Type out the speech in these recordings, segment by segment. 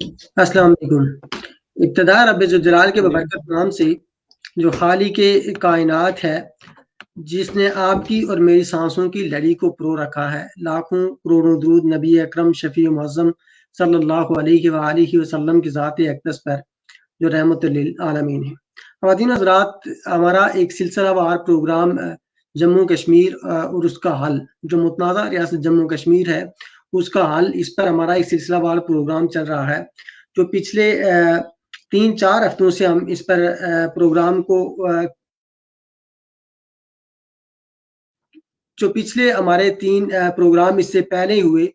अस्सलाम वालेकुम। इब्तिदा रब्बे ज़ुल जलाल के बबरकत नाम से जो खालिक़े कायनात है, जिसने आपकी और मेरी सांसों की लड़ी को परो रखा है। लाखों करोड़ों दुरूद नबी अकरम शफ़ी मुअज़्ज़म सल्लल्लाहु अलैहि व आलिहि वसल्लम की ज़ात अक़दस पर जो रहमतुल लिल आलमीन है। ख़वातीन हज़रात, हमारा एक सिलसिलावार प्रोग्राम जम्मू कश्मीर और उसका हल, जो मुतनाज़ा रियासत जम्मू कश्मीर है, उसका हल, इस पर हमारा एक सिलसिलावार प्रोग्राम चल रहा है। जो पिछले 3-4 हफ्तों से हम इस पर प्रोग्राम को जो पिछले हमारे 3 प्रोग्राम इससे पहले हुए,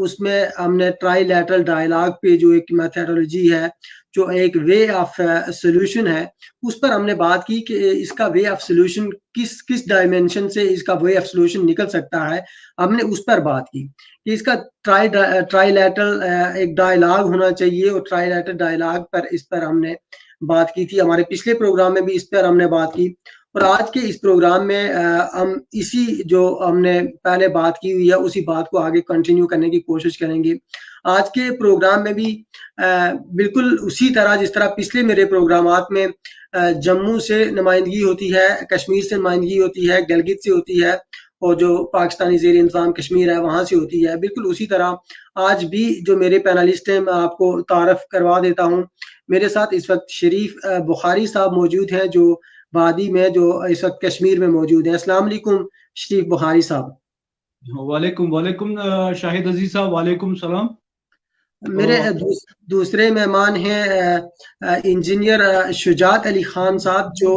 उसमें हमने ट्राइलैटरल डायलॉग पे जो एक मेथोडोलॉजी है, जो एक वे ऑफ सॉल्यूशन है, उस पर हमने बात की कि इसका वे ऑफ सॉल्यूशन किस डायमेंशन से इसका वे ऑफ सॉल्यूशन निकल सकता है। हमने उस पर बात की कि इसका ट्राइलैटरल एक डायलॉग होना चाहिए, और ट्राइलैटरल डायलॉग पर इस पर हमने बात की थी। हमारे पिछले प्रोग्राम में भी इस पर हमने बात की, और आज के इस प्रोग्राम में हम इसी जो हमने पहले बात की हुई है, उसी बात को आगे कंटिन्यू करने की कोशिश करेंगे। आज के प्रोग्राम में भी बिल्कुल उसी तरह जिस तरह पिछले मेरे प्रोग्रामात में जम्मू से नुमाइंदगी होती है, कश्मीर से नुमाइंदगी होती है, गिलगित से होती है, और जो पाकिस्तानी ज़ेर इंतज़ाम कश्मीर है वहाँ से होती है। बिल्कुल उसी तरह आज भी जो मेरे पैनलिस्ट हैं, मैं आपको तारफ़ करवा देता हूँ। मेरे साथ इस वक़्त शरीफ बुखारी साहब मौजूद हैं, जो वादी में जो इस वक़्त कश्मीर में मौजूद हैं। अस्सलाम वालेकुम शरीफ बुखारी साहब। वालेकुम वालेकुम शाहिद अजीज साहब, वालेकुम सलाम। तो मेरे दूसरे मेहमान हैं इंजीनियर शुजात अली खान साहब, जो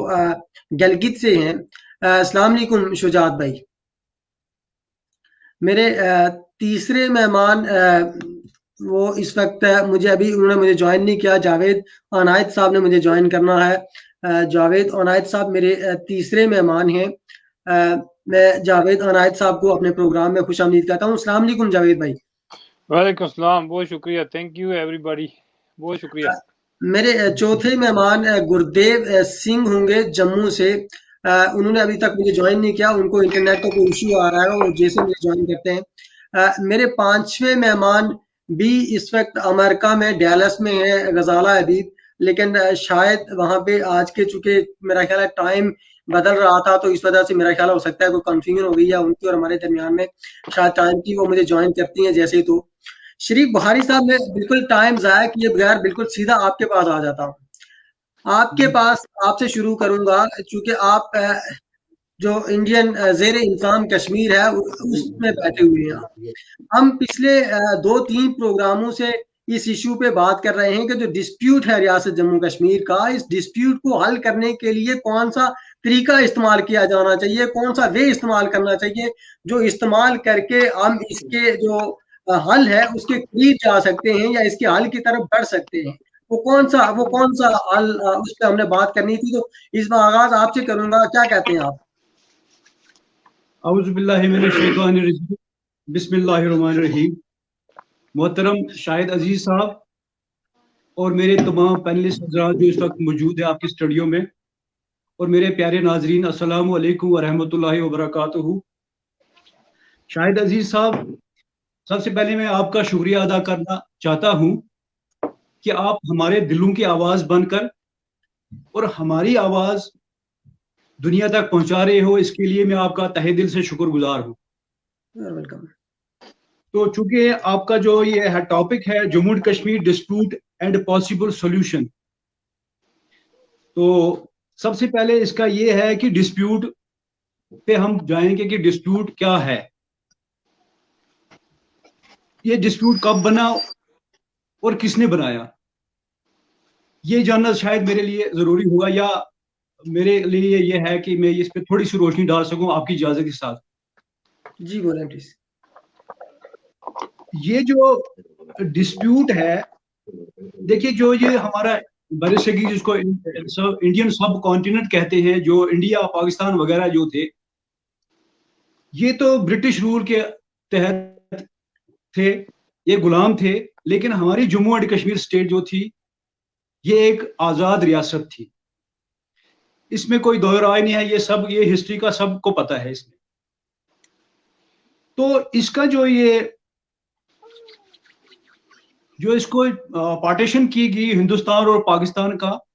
गिलगित से हैं। अस्सलाम वालेकुम शुजात भाई। मेरे तीसरे मेहमान वो इस वक्त मुझे अभी उन्होंने मुझे ज्वाइन नहीं किया, जावेद अनायत साहब ने मुझे ज्वाइन करना है। जावेद अनायत साहब मेरे तीसरे मेहमान हैं। मैं जावेद अनायत साहब को अपने प्रोग्राम में खुशामदीद कहता हूँ। अस्सलाम वालेकुम जावेद भाई। वालेकुम सलाम, बहुत शुक्रिया, थैंक यू एवरीबॉडी, बहुत शुक्रिया। मेरे चौथे मेहमान गुरदेव सिंह होंगे जम्मू से। उन्होंने अभी तक मुझे ज्वाइन नहीं किया, उनको इंटरनेट का कोई इशू आ रहा है, और जैसे मुझे ज्वाइन करते हैं। मेरे पांचवें मेहमान भी इस वक्त अमेरिका में डैलस में है, गजाला हबीब, लेकिन शायद वहां पे आज के चूंकि मेरा ख्याल है टाइम बदल रहा था, तो इस वजह से मेरा ख्याल हो सकता है कोई कंफ्यूजन हो गई है उनकी और हमारे दरमियान में, शायद टाइम की। वो मुझे ज्वाइन करती हैं जैसे ही। तो शरीफ बुखारी साहब, मैं बिल्कुल टाइम ज़ाया किए बगैर बिल्कुल सीधा आपके पास आ जाता हूँ। आपके पास आपसे शुरू करूँगा, चूँकि आप जो इंडियन ज़ेर इंतज़ाम कश्मीर है उसमें बैठे हुए हैं आप। हम पिछले 2-3 प्रोग्रामों से इस इश्यू पे बात कर रहे हैं कि जो डिस्प्यूट है रियासत जम्मू कश्मीर का, इस डिस्प्यूट को हल करने के लिए कौन-सा तरीका इस्तेमाल किया जाना चाहिए, कौन-सा वे इस्तेमाल करना चाहिए, जो इस्तेमाल करके हम इसके जो हल है उसके करीब जा सकते हैं या इसके हल की तरफ बढ़ सकते हैं। वो कौन सा हल, उस पे हमने बात करनी थी। तो इस बार आगाज़ आपसे करूँगा, क्या कहते हैं आप? औज़ु बिल्लाहि मिनश शैतानिर रजीम, बिस्मिल्लाहिर रहमानिर रहीम। मोहतरम शाहिद अजीज साहब और मेरे तमाम पैनलिस्ट हज़रात जो इस वक्त मौजूद है आपकी स्टूडियो में, और मेरे प्यारे नाजरीन, अस्सलामु अलैकुम व रहमतुल्लाहि व बरकातुहू। शाहिद अजीज साहब, सबसे पहले मैं आपका शुक्रिया अदा करना चाहता हूँ कि आप हमारे दिलों की आवाज़ बनकर और हमारी आवाज़ दुनिया तक पहुंचा रहे हो, इसके लिए मैं आपका तहे दिल से शुक्रगुजार हूँ। वेलकम। तो चूंकि आपका जो ये है टॉपिक है Jammu Kashmir dispute and possible solution, तो सबसे पहले इसका ये है कि डिस्प्यूट पे हम जाएंगे कि डिस्प्यूट क्या है, ये डिस्प्यूट कब बना और किसने बनाया, ये जानना शायद मेरे लिए जरूरी होगा, या मेरे लिए ये है कि मैं इस पे थोड़ी सी रोशनी डाल सकूं आपकी इजाजत के साथ। जी बोलें प्लीज। ये जो डिस्प्यूट है, देखिए जो ये हमारा बरसगी जिसको इंडियन सब कॉन्टिनेंट कहते हैं, जो इंडिया पाकिस्तान वगैरह जो थे, ये तो ब्रिटिश रूल के तहत थे, ये गुलाम थे। लेकिन हमारी जम्मू एंड कश्मीर स्टेट जो थी, ये एक आजाद रियासत थी, इसमें कोई दो राय नहीं है, ये हिस्ट्री का सबको पता है इसमें। तो इसका जो ये जो इसको पार्टीशन की गई हिंदुस्तान और पाकिस्तान का,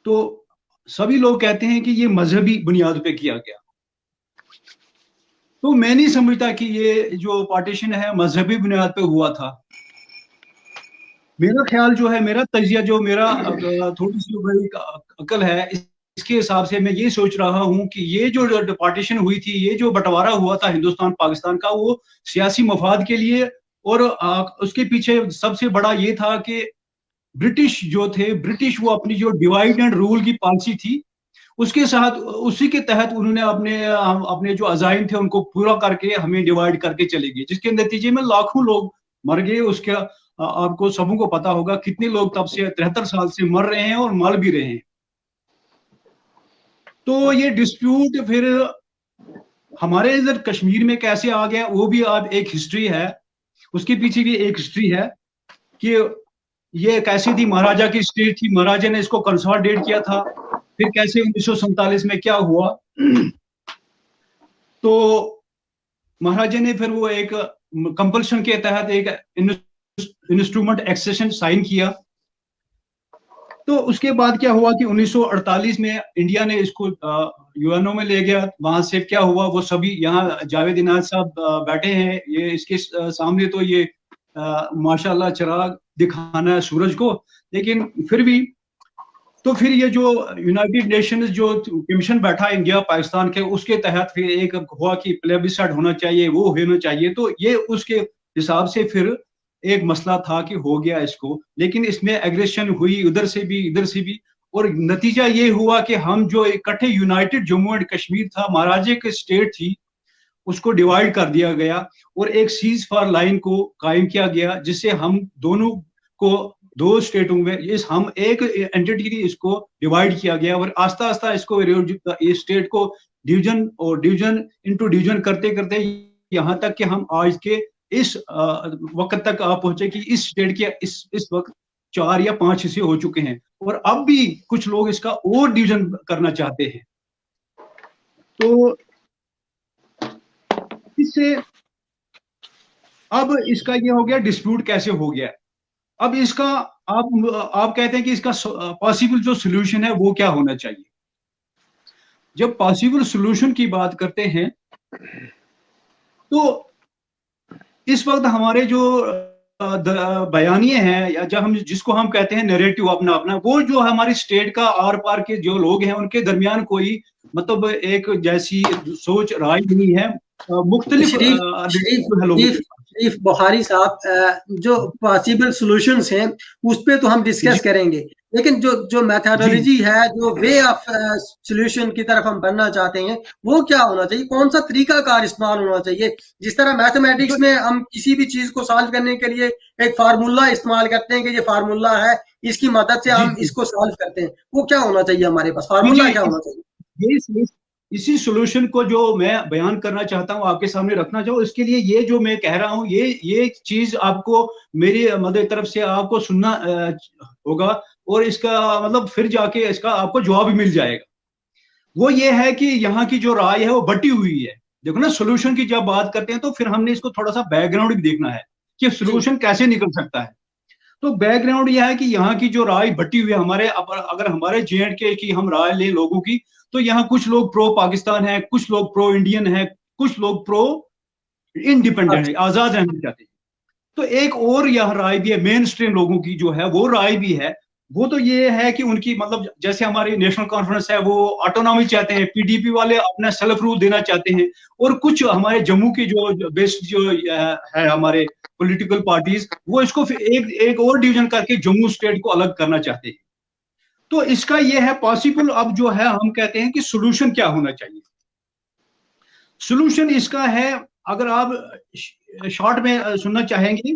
तो सभी लोग कहते हैं कि ये मजहबी बुनियाद पे किया गया। तो मैं नहीं समझता कि ये जो पार्टीशन है मजहबी बुनियाद पे हुआ था। मेरा ख्याल जो है, मेरा तजिया जो मेरा थोड़ी सी बड़ी अकल है, इसके हिसाब से मैं ये सोच रहा हूँ कि ये जो पार्टीशन हुई थी, ये जो बंटवारा हुआ था हिंदुस्तान पाकिस्तान का, वो सियासी मफाद के लिए, और उसके पीछे सबसे बड़ा ये था कि ब्रिटिश जो थे, ब्रिटिश वो अपनी जो डिवाइड एंड रूल की पॉलिसी थी, उसके साथ, उसी के तहत उन्होंने अपने अपने जो अजाइम थे उनको पूरा करके हमें डिवाइड करके चले गए, जिसके नतीजे में लाखों लोग मर गए। उसके आपको सबों को पता होगा कितने लोग तब से 73 साल से मर रहे हैं और मर भी रहे हैं। तो ये डिस्प्यूट फिर हमारे इधर कश्मीर में कैसे आ गया, वो भी अब एक हिस्ट्री है, उसके पीछे भी एक हिस्ट्री है कि ये कैसी थी, महाराजा की स्टेट थी, महाराजा ने इसको कंसोलिडेट किया था, फिर कैसे 1947 में क्या हुआ। तो महाराजा ने फिर वो एक कंपल्शन के तहत एक इंस्ट्रूमेंट एक्सेशन साइन किया। तो उसके बाद क्या हुआ कि 1948 में इंडिया ने इसको यूएनओ में ले गया। वहां से क्या हुआ, वो सभी यहाँ जावेद इनायत साहब बैठे हैं, ये इसके सामने तो ये माशाल्लाह चिराग दिखाना है सूरज को, लेकिन फिर भी, तो फिर ये जो यूनाइटेड नेशंस जो कमीशन बैठा इंडिया पाकिस्तान के, उसके तहत फिर एक हुआ कि प्लेबिसाइड होना चाहिए, वो होना चाहिए। तो ये उसके हिसाब से फिर एक मसला था कि हो गया इसको, लेकिन इसमें एग्रेशन हुई उधर से भी इधर से भी, और नतीजा ये हुआ कि हम जो इकट्ठे यूनाइटेड जम्मू एंड कश्मीर था, महाराजे की स्टेट थी, उसको डिवाइड कर दिया गया और एक सीज फार लाइन को कायम किया गया, जिससे हम दोनों को दो स्टेटों में इस हम एक एंटिटी इसको डिवाइड किया गया, और आस्ता आस्ता इसको इस स्टेट को डिवीजन और डिवीजन इनटू डिवीजन करते करते यहाँ तक कि हम आज के इस वक्त तक आप पहुंचे कि इस स्टेट के इस वक्त 4 या 5 हिस्से हो चुके हैं, और अब भी कुछ लोग इसका और डिवीजन करना चाहते हैं। तो इससे अब इसका ये हो गया, डिस्प्यूट कैसे हो गया। अब इसका आप कहते हैं कि इसका पॉसिबल जो सोल्यूशन है वो क्या होना चाहिए। जब पॉसिबल सोल्यूशन की बात करते हैं तो इस वक्त हमारे जो बयानिए हैं, या जब हम जिसको हम कहते हैं नैरेटिव अपना अपना, वो जो हमारी स्टेट का आर पार के जो लोग हैं उनके दरमियान कोई मतलब एक जैसी सोच राय नहीं है, मुख्तलिफ शरीफ बुखारी साहब, जो पॉसिबल सॉल्यूशंस हैं उस पे तो हम डिस्कस करेंगे, लेकिन जो मेथोडोलॉजी है, जो वे ऑफ सॉल्यूशन की तरफ हम बनना चाहते हैं, वो क्या होना चाहिए, कौन सा तरीका कार इस्तेमाल होना चाहिए। जिस तरह मैथमेटिक्स में हम किसी भी चीज को सॉल्व करने के लिए एक फार्मूला इस्तेमाल करते हैं कि ये फार्मूला है, इसकी मदद से हम इसको सॉल्व करते हैं, वो क्या होना चाहिए हमारे पास, फार्मूला क्या होना चाहिए। इसी सोल्यूशन को जो मैं बयान करना चाहता हूँ, आपके सामने रखना चाहूँ, इसके लिए ये जो मैं कह रहा हूँ, ये चीज आपको मेरी मदद तरफ से आपको सुनना होगा, और इसका मतलब फिर जाके इसका आपको जवाब भी मिल जाएगा। वो ये है कि यहाँ की जो राय है वो बटी हुई है। देखो ना, सोल्यूशन की जब बात करते हैं तो फिर हमने इसको थोड़ा सा बैकग्राउंड भी देखना है कि सोल्यूशन कैसे निकल सकता है। तो बैकग्राउंड यह है कि यहाँ की जो राय बटी हुई है, हमारे अगर हमारे J&K की हम राय लें लोगों की, तो यहाँ कुछ लोग प्रो पाकिस्तान है, कुछ लोग प्रो इंडियन है, कुछ लोग प्रो इंडिपेंडेंट है, आजाद रहना चाहते हैं। तो एक और यह राय भी है मेन स्ट्रीम लोगों की जो है, वो राय भी है, वो तो ये है कि उनकी मतलब जैसे हमारी नेशनल कॉन्फ्रेंस है वो ऑटोनॉमी चाहते हैं, PDP वाले अपना सेल्फ रूल देना चाहते हैं, और कुछ हमारे जम्मू की जो बेस्ट जो है हमारे पॉलिटिकल पार्टीज, वो इसको एक और डिवीजन करके जम्मू स्टेट को अलग करना चाहते हैं। तो इसका ये है पॉसिबल, अब जो है हम कहते हैं कि सोल्यूशन क्या होना चाहिए। सोल्यूशन इसका है, अगर आप शॉर्ट में सुनना चाहेंगे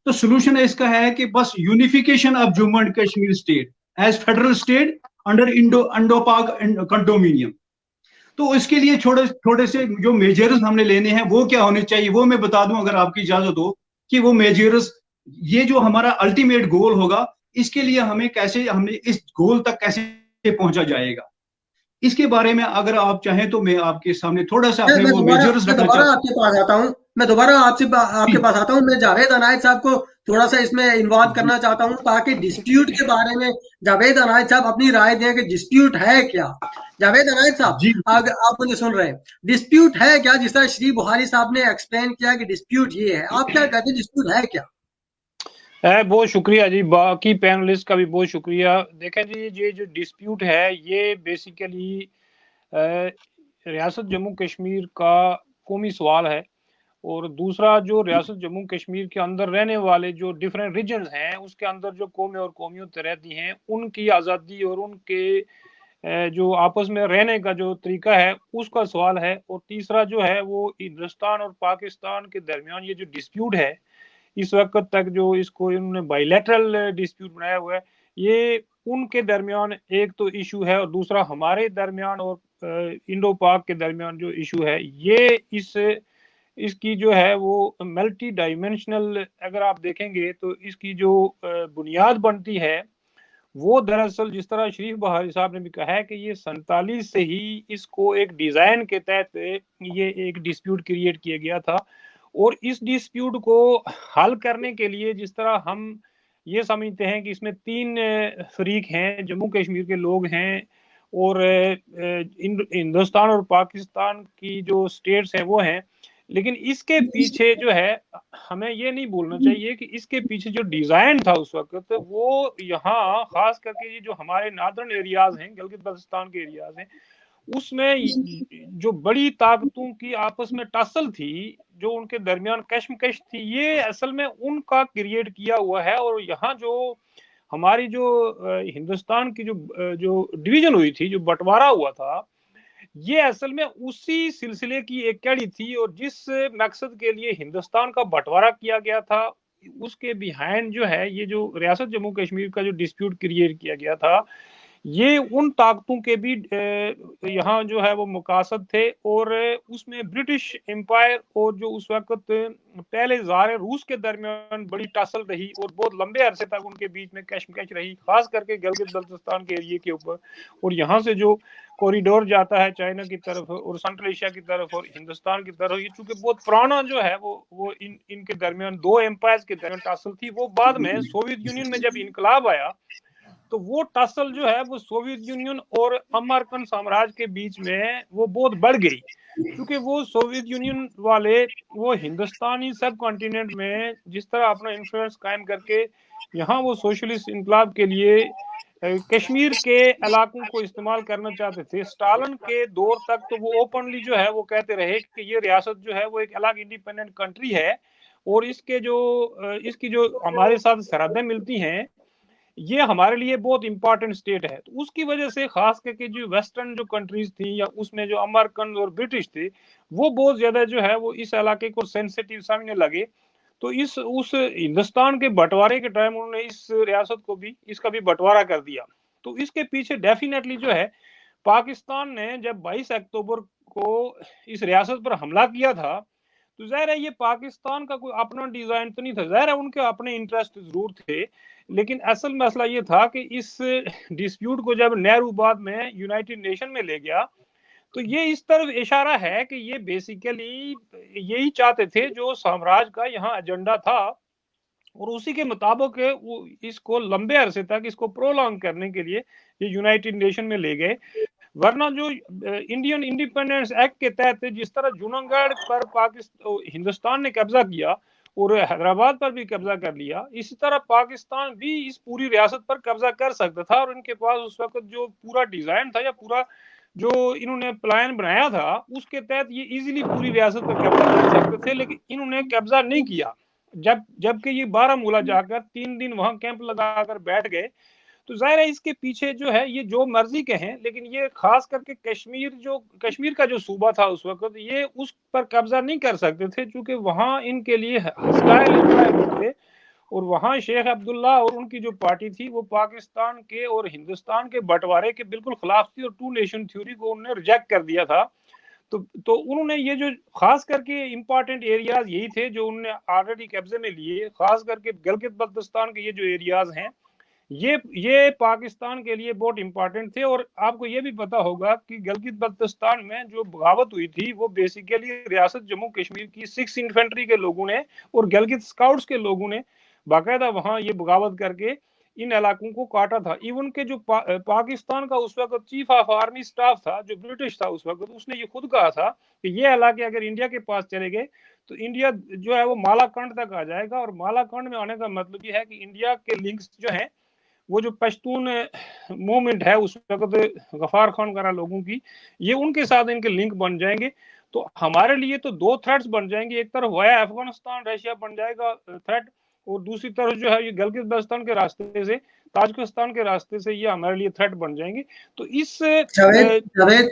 तो सोल्यूशन इसका है कि बस unification of Jammu and Kashmir state as federal state under Indo Pak condominium. तो इसके लिए छोटे छोटे से जो मेजर्स हमने लेने हैं वो क्या होने चाहिए, वो मैं बता दूं अगर आपकी इजाजत हो, कि वो मेजर्स, ये जो हमारा अल्टीमेट गोल होगा, इसके लिए हमें कैसे, हमें इस गोल तक कैसे पहुंचा जाएगा, इसके बारे में अगर आप चाहें तो मैं आपके सामने थोड़ा सा अपने वो मेजर्स रखना चाहता हूं। आपके पास आता हूं, मैं दोबारा आपके पास आता हूँ। मैं जावेद अनायत साहब को थोड़ा सा इसमें इन्वॉल्व करना चाहता हूँ, ताकि डिस्प्यूट के बारे में जावेद अनायत साहब अपनी राय दें कि डिस्प्यूट है क्या। जावेद अनायत साहब, जी अगर आप मुझे सुन रहे हैं, डिस्प्यूट है क्या? जिस तरह श्री बुहारी साहब ने एक्सप्लेन किया कि डिस्प्यूट ये है, आप क्या कहते हैं, डिस्प्यूट है क्या? बहुत शुक्रिया जी, बाकी पैनलिस्ट का भी बहुत शुक्रिया। देखें जी, ये जो डिस्प्यूट है ये बेसिकली रियासत जम्मू कश्मीर का कौमी सवाल है, और दूसरा जो रियासत जम्मू कश्मीर के अंदर रहने वाले जो डिफरेंट रीजन हैं उसके अंदर जो कौमें और कौमियत रहती हैं उनकी आज़ादी और उनके जो आपस में रहने का जो तरीका है उसका सवाल है। और तीसरा जो है वो हिंदुस्तान और पाकिस्तान के दरमियान ये जो डिस्प्यूट है इस वक्त तक जो इसको इन्होंने बायलैटरल डिस्प्यूट बनाया हुआ है, ये उनके दरमियान एक तो इशू है, और दूसरा हमारे दरमियान और इंडो पाक के दरमियान जो इशू है ये इसकी जो है वो मल्टी डायमेंशनल, अगर आप देखेंगे तो इसकी जो बुनियाद बनती है वो दरअसल जिस तरह शरीफ बहारी साहब ने भी कहा है कि ये 47 से ही इसको एक डिजाइन के तहत ये एक डिस्प्यूट क्रिएट किया गया था। और इस डिस्प्यूट को हल करने के लिए जिस तरह हम ये समझते हैं कि इसमें 3 फरीक हैं, जम्मू कश्मीर के लोग हैं और हिंदुस्तान और पाकिस्तान की जो स्टेट्स हैं वो हैं, लेकिन इसके पीछे जो है हमें ये नहीं भूलना चाहिए कि इसके पीछे जो डिजाइन था उस वक्त वो यहाँ खास करके ये जो हमारे नादर्न एरियाज हैं, गिलगित बल्तिस्तान के एरियाज हैं, उसमें जो बड़ी ताकतों की आपस में टसल थी, जो उनके दरमियान कश्मकश थी, ये असल में उनका क्रिएट किया हुआ है। और यहाँ जो हमारी जो हिंदुस्तान की जो डिवीजन हुई थी, जो बंटवारा हुआ था, ये असल में उसी सिलसिले की एक कड़ी थी। और जिस मकसद के लिए हिंदुस्तान का बंटवारा किया गया था उसके बिहाइंड जो है ये जो रियासत जम्मू कश्मीर का जो डिस्प्यूट क्रिएट किया गया था, ये उन ताकतों के भी यहाँ जो है वो मकासद थे। और उसमें ब्रिटिश एम्पायर और जो उस वक्त पहले ज़ार रूस के दरमियान बड़ी टसल रही और बहुत लंबे अरसे तक उनके बीच में कशमकश रही, खास करके गिलगित बल्तिस्तान के एरिए के ऊपर। और यहाँ से जो कॉरिडोर जाता है चाइना की तरफ और सेंट्रल एशिया की तरफ और हिंदुस्तान की तरफ, ये चूंकि बहुत पुराना जो है वो इनके दरमियान दो एम्पायर्स के दरमियान टसल थी। वो बाद में सोवियत यूनियन में जब इनकलाब आया तो वो टसल जो है वो सोवियत यूनियन और अमेरिकन साम्राज्य के बीच में वो बहुत बढ़ गई, क्योंकि वो सोवियत यूनियन वाले वो हिंदुस्तानी सब कॉन्टिनेंट में जिस तरह अपना इन्फ्लुएंस कायम करके यहाँ वो सोशलिस्ट इनकलाब के लिए कश्मीर के इलाकों को इस्तेमाल करना चाहते थे। स्टालिन के दौर तक तो वो ओपनली जो है वो कहते रहे कि ये रियासत जो है वो एक अलग इंडिपेंडेंट कंट्री है और इसकी जो हमारे साथ सरहदें मिलती हैं ये हमारे लिए बहुत इंपॉर्टेंट स्टेट है। तो उसकी वजह से खास करके जो वेस्टर्न जो कंट्रीज थी या उसमें जो अमेरिकन और ब्रिटिश थे वो बहुत ज्यादा जो है वो इस इलाके को सेंसिटिव समझने लगे। तो उस हिंदुस्तान के बंटवारे के टाइम उन्होंने इस रियासत को भी इसका भी बंटवारा कर दिया। तो इसके पीछे डेफिनेटली जो है पाकिस्तान ने जब 22 अक्टूबर को इस रियासत पर हमला किया था तो ज़ाहिर है ये पाकिस्तान का कोई अपना डिजाइन तो नहीं था, ज़ाहिर है उनके अपने इंटरेस्ट जरूर थे, लेकिन असल मसला ये था कि इस डिस्प्यूट को जब नेहरू बाद में यूनाइटेड नेशन में ले गया तो ये इस तरफ इशारा है कि ये बेसिकली यही चाहते थे जो साम्राज्य का यहाँ एजेंडा था और उसी के मुताबिक वो इसको लंबे अरसे तक इसको प्रोलॉन्ग करने के लिए ये यूनाइटेड नेशन में ले गए। वरना जो इंडियन इंडिपेंडेंस एक्ट के तहत जिस तरह जूनागढ़ पर पाकिस्तान हिंदुस्तान ने कब्जा किया और हैदराबाद पर भी कब्जा कर लिया, इसी तरह पाकिस्तान भी इस पूरी रियासत पर कब्जा कर सकता था। और उनके पास उस वक्त जो पूरा डिजाइन था या पूरा जो इन्होंने प्लान बनाया था उसके तहत ये इजीली पूरी रियासत पर कब्जा कर सकते थे, लेकिन इन्होंने कब्जा नहीं किया। जबकि ये बारामूला जाकर 3 दिन वहां कैंप लगाकर बैठ गए। तो जाहिर है इसके पीछे जो है ये जो मर्जी के हैं, लेकिन ये खास करके कश्मीर का जो सूबा था उस वक्त ये उस पर कब्जा नहीं कर सकते थे, क्योंकि वहां इनके लिए हॉस्टाइल एनवायरनमेंट थे। और वहां शेख अब्दुल्ला और उनकी जो पार्टी थी वो पाकिस्तान के और हिंदुस्तान के बंटवारे के बिल्कुल खिलाफ थी और टू नेशन थ्योरी को उन्होंने रिजेक्ट कर दिया था। तो उन्होंने ये जो खास करके इंपॉर्टेंट एरियाज यही थे जो उन्होंने ऑलरेडी कब्जे में लिए, खास करके गिलगित बल्तिस्तान के ये जो एरियाज हैं ये पाकिस्तान के लिए बहुत इंपॉर्टेंट थे। और आपको ये भी पता होगा कि गिलगित बल्तिस्तान में जो बगावत हुई थी वो बेसिकली रियासत जम्मू कश्मीर की 6 इन्फेंट्री के लोगों ने और गिलगित स्काउट्स के लोगों ने बाकायदा वहां ये बगावत करके इन इलाकों को काटा था। इवन के जो पाकिस्तान का उस वक्त चीफ ऑफ आर्मी स्टाफ था, जो ब्रिटिश था उस वक्त, उसने ये खुद कहा था कि ये इलाके अगर इंडिया के पास चले गए तो इंडिया जो है वो मालाकंड तक आ जाएगा। और मालाकंड में आने का मतलब ये है कि इंडिया के लिंक्स जो है, वो जो पश्तून मूवमेंट है उस वक्त गफार खान करा लोगों की, ये उनके साथ इनके लिंक बन जाएंगे। तो हमारे लिए तो दो थ्रेट्स बन जाएंगे, एक तरफ वाया अफगानिस्तान रशिया बन जाएगा थ्रेट, और दूसरी तरफ जो है ये गिलगित बल्तिस्तान के रास्ते से, ताजिकिस्तान के रास्ते से ये हमारे लिए थ्रेट बन जाएंगे। तो इस जावेद जावेद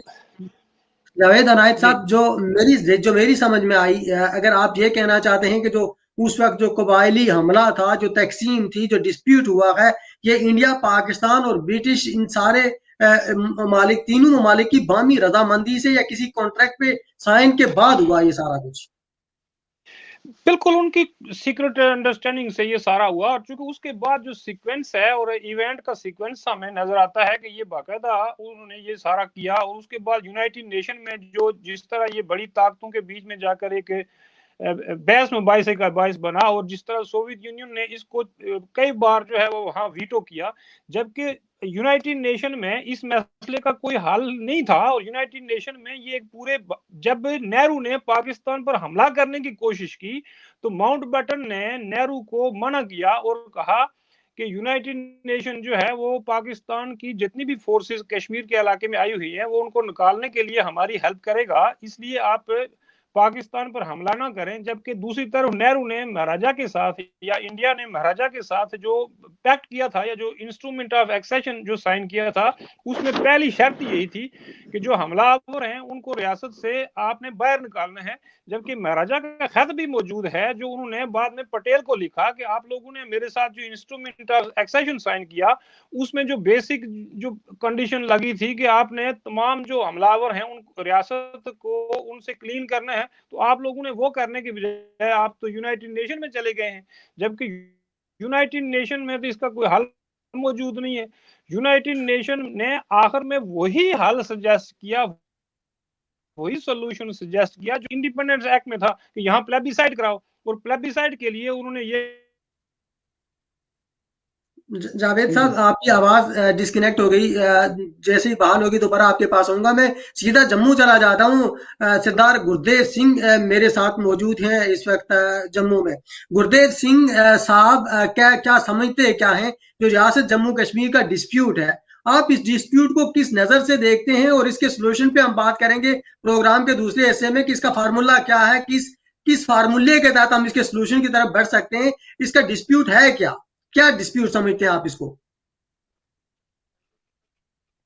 जावेद अनायत जी साहब, जो मेरी समझ में आई, अगर आप ये कहना चाहते हैं कि जो उस वक्त जो कबायली हमला था, जो तकसीम थी, जो डिस्प्यूट हुआ है, ये इंडिया, पाकिस्तान और ब्रिटिश, इन सारे ममालिक, तीनों ममालिक की बामी रजामंदी से या किसी कॉन्ट्रैक्ट पे साइन के बाद हुआ ये सारा कुछ? बिल्कुल, उनकी सीक्रेट अंडरस्टैंडिंग से ये सारा हुआ। और चूंकि उसके बाद जो सीक्वेंस है और इवेंट का सीक्वेंस हमें नजर आता है कि ये बाकायदा उन्होंने ये सारा किया। और उसके बाद यूनाइटेड नेशन में जो जिस तरह ये बड़ी ताकतों के बीच में जाकर एक बहस मुबाहिसे का बायस बना, और जिस तरह सोवियत यूनियन ने इसको कई बार जो है वो वहां वीटो किया, जबकि यूनाइटेड नेशन में इस मसले का कोई हल नहीं था। और यूनाइटेड नेशन में ये एक पूरे, जब नेहरू ने पाकिस्तान पर हमला करने की कोशिश की तो माउंटबेटन ने नेहरू को मना किया और कहा कि यूनाइटेड नेशन जो है वो पाकिस्तान की जितनी भी फोर्सेस कश्मीर के इलाके में आई हुई है वो उनको निकालने के लिए हमारी हेल्प करेगा, इसलिए आप पाकिस्तान पर हमला ना करें। जबकि दूसरी तरफ नेहरू ने महाराजा के साथ, या इंडिया ने महाराजा के साथ जो पैक्ट किया था या जो इंस्ट्रूमेंट ऑफ एक्सेशन जो साइन किया था, उसमें पहली शर्त यही थी कि जो हमलावर हैं उनको रियासत से आपने बाहर निकालना है। जबकि महाराजा का खत भी मौजूद है जो उन्होंने बाद में पटेल को लिखा कि आप लोगों ने मेरे साथ जो इंस्ट्रूमेंट ऑफ एक्सेशन साइन किया उसमें जो बेसिक जो कंडीशन लगी थी कि आपने तमाम जो हमलावर हैं उन रियासत को उनसे क्लीन करना है, तो आप लोगों ने वो करने की बजाय आप तो यूनाइटेड नेशन में चले गए हैं। जबकि यूनाइटेड नेशन में तो इसका कोई हल मौजूद नहीं है। यूनाइटेड नेशन ने आखिर में वही हल सजेस्ट किया, वही सोल्यूशन सजेस्ट किया जो इंडिपेंडेंस एक्ट में था कि यहाँ प्लेबिसाइड कराओ। और प्लेबिसाइड के लिए उन्होंने ये जावेद साहब, आपकी आवाज डिस्कनेक्ट हो गई। जैसे ही बहाल होगी दोबारा आपके पास आऊंगा। मैं सीधा जम्मू चला जाता हूँ। सरदार गुरदेव सिंह मेरे साथ मौजूद हैं इस वक्त जम्मू में। गुरदेव सिंह साहब, क्या क्या समझते क्या हैं जो रियासत जम्मू कश्मीर का डिस्प्यूट है? आप इस डिस्प्यूट को किस नजर से देखते हैं? और इसके सोल्यूशन पे हम बात करेंगे प्रोग्राम के दूसरे हिस्से में कि इसका फार्मूला क्या है, किस किस फार्मूले के तहत हम इसके सोल्यूशन की तरफ बढ़ सकते हैं। इसका डिस्प्यूट है क्या? क्या डिस्प्यूट समझते हैं आप इसको?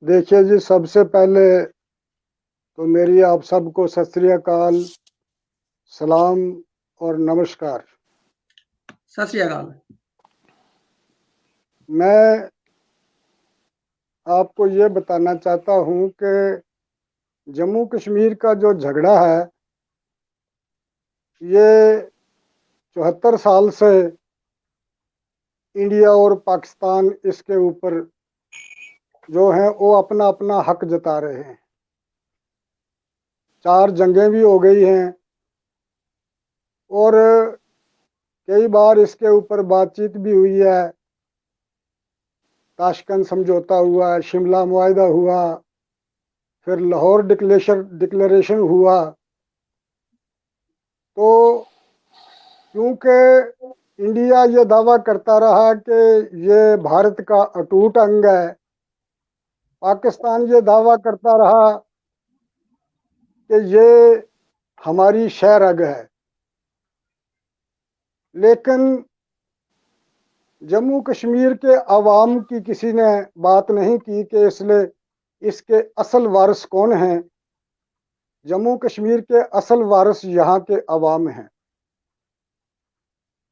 देखिए जी, सबसे पहले तो मेरी आप सबको सत श्री अकाल, सलाम और नमस्कार। सत श्री अकाल। मैं आपको ये बताना चाहता हूँ कि जम्मू कश्मीर का जो झगड़ा है ये 74 साल से इंडिया और पाकिस्तान इसके ऊपर जो है वो अपना अपना हक जता रहे हैं। 4 जंगें भी हो गई हैं और कई बार इसके ऊपर बातचीत भी हुई है। ताशकंद समझौता हुआ, शिमला मुआहिदा हुआ, फिर लाहौर डिक्लेरेशन हुआ। तो क्योंकि इंडिया ये दावा करता रहा कि ये भारत का अटूट अंग है, पाकिस्तान ये दावा करता रहा कि ये हमारी शहरग है, लेकिन जम्मू कश्मीर के अवाम की किसी ने बात नहीं की कि इसके असल वारिस कौन हैं। जम्मू कश्मीर के असल वारिस यहाँ के अवाम हैं।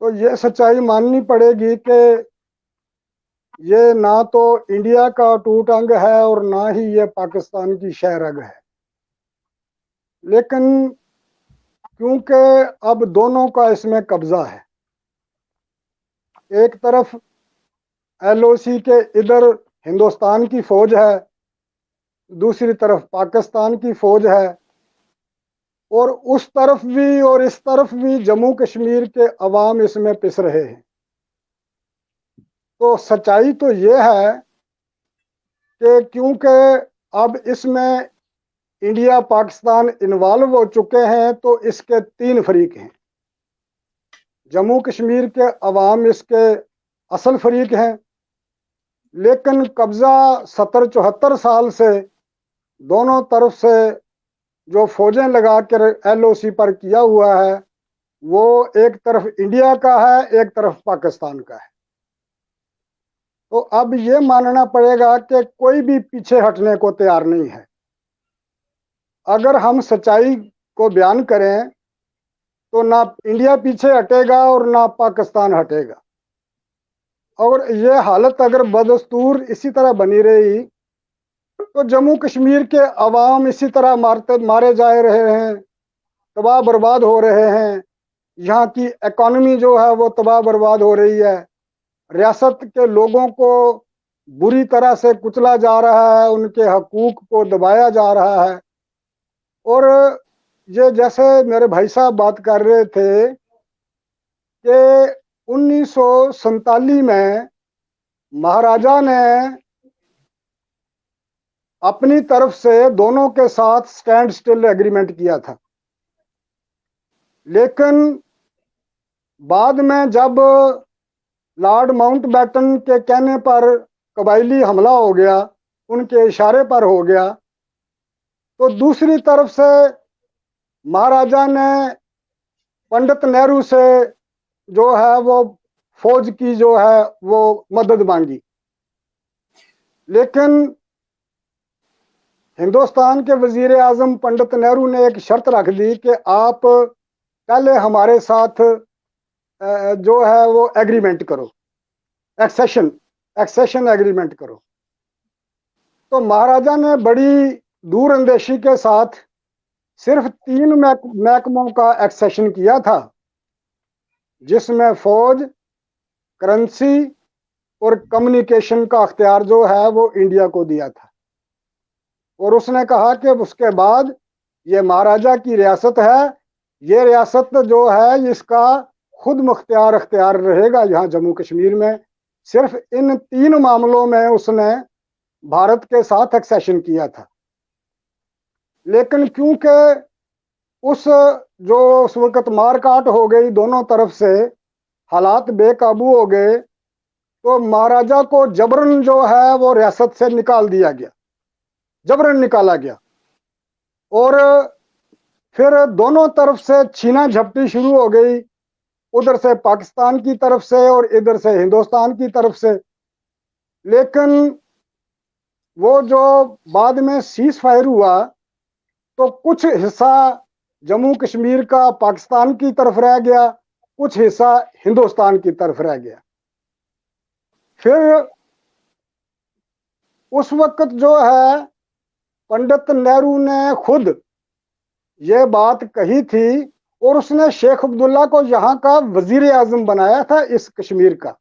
तो ये सच्चाई माननी पड़ेगी कि ये ना तो इंडिया का अटूट अंग है और ना ही ये पाकिस्तान की शहरग है। लेकिन क्योंकि अब दोनों का इसमें कब्जा है, एक तरफ LOC के इधर हिंदुस्तान की फौज है, दूसरी तरफ पाकिस्तान की फौज है, और उस तरफ भी और इस तरफ भी जम्मू कश्मीर के अवाम इसमें पिस रहे हैं। तो सच्चाई तो ये है कि क्योंकि अब इसमें इंडिया पाकिस्तान इन्वॉल्व हो चुके हैं, तो इसके तीन फरीक हैं। जम्मू कश्मीर के अवाम इसके असल फरीक हैं, लेकिन कब्जा 70-74 साल से दोनों तरफ से जो फौजें लगा कर LOC पर किया हुआ है, वो एक तरफ इंडिया का है, एक तरफ पाकिस्तान का है। तो अब ये मानना पड़ेगा कि कोई भी पीछे हटने को तैयार नहीं है। अगर हम सच्चाई को बयान करें तो ना इंडिया पीछे हटेगा और ना पाकिस्तान हटेगा। और ये हालत अगर बदस्तूर इसी तरह बनी रही तो जम्मू कश्मीर के अवाम इसी तरह मारे जा रहे हैं, तबाह बर्बाद हो रहे हैं। यहाँ की इकॉनमी जो है वो तबाह बर्बाद हो रही है। रियासत के लोगों को बुरी तरह से कुचला जा रहा है, उनके हकूक को दबाया जा रहा है। और ये जैसे मेरे भाई साहब बात कर रहे थे कि 1947 में महाराजा ने अपनी तरफ से दोनों के साथ स्टैंड स्टिल एग्रीमेंट किया था, लेकिन बाद में जब लॉर्ड माउंटबेटन के कहने पर कबायली हमला हो गया, उनके इशारे पर हो गया, तो दूसरी तरफ से महाराजा ने पंडित नेहरू से जो है वो फौज की जो है वो मदद मांगी। लेकिन हिंदुस्तान के वजीर आजम पंडित नेहरू ने एक शर्त रख दी कि आप पहले हमारे साथ जो है वो एग्रीमेंट करो, एक्सेशन एग्रीमेंट करो। तो महाराजा ने बड़ी दूरअंदेशी के साथ सिर्फ 3 महकमों का एक्सेशन किया था, जिसमें फौज, करेंसी और कम्युनिकेशन का अख्तियार जो है वो इंडिया को दिया था। और उसने कहा कि उसके बाद ये महाराजा की रियासत है, ये रियासत जो है इसका खुद मुख्तियार अख्तियार रहेगा यहाँ जम्मू कश्मीर में। सिर्फ इन 3 मामलों में उसने भारत के साथ एक्सेशन किया था। लेकिन क्योंकि उस वक्त मारकाट हो गई दोनों तरफ से, हालात बेकाबू हो गए, तो महाराजा को जबरन जो है वो रियासत से निकाल दिया गया, जबरन निकाला गया। और फिर दोनों तरफ से छीना झपटी शुरू हो गई, उधर से पाकिस्तान की तरफ से और इधर से हिंदुस्तान की तरफ से। लेकिन वो जो बाद में सीज फायर हुआ, तो कुछ हिस्सा जम्मू कश्मीर का पाकिस्तान की तरफ रह गया, कुछ हिस्सा हिंदुस्तान की तरफ रह गया। फिर उस वक्त जो है पंडित नेहरू ने खुद ये बात कही थी, और उसने शेख अब्दुल्ला को यहाँ का वजीर आजम बनाया था इस कश्मीर का,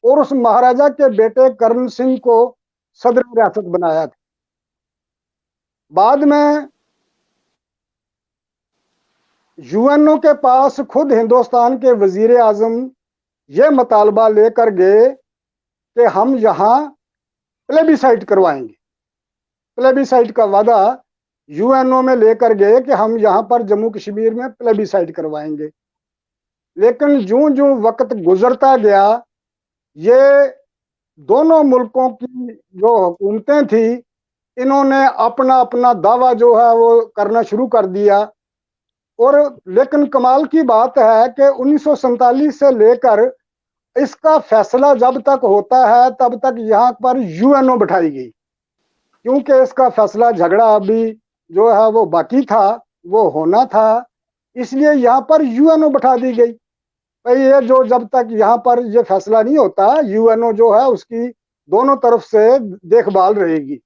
और उस महाराजा के बेटे करण सिंह को सदर रियासत बनाया था। बाद में UNO के पास खुद हिंदुस्तान के वजीर आजम ये मुतालबा लेकर गए कि हम यहाँ प्लेबिसाइट करवाएंगे। प्लेबिसाइट का वादा UNO में लेकर गए कि हम यहाँ पर जम्मू कश्मीर में प्लेबिसाइट करवाएंगे। लेकिन जो जो वक्त गुजरता गया, ये दोनों मुल्कों की जो हुकूमतें थी, इन्होंने अपना अपना दावा जो है वो करना शुरू कर दिया। और लेकिन कमाल की बात है कि 1947 से लेकर इसका फैसला जब तक होता है तब तक यहाँ पर UNO बिठाई गई, क्योंकि इसका फैसला झगड़ा अभी जो है वो बाकी था, वो होना था, इसलिए यहाँ पर UNO बिठा दी गई। भाई ये जो जब तक यहाँ पर ये फैसला नहीं होता, UNO जो है उसकी दोनों तरफ से देखभाल रहेगी।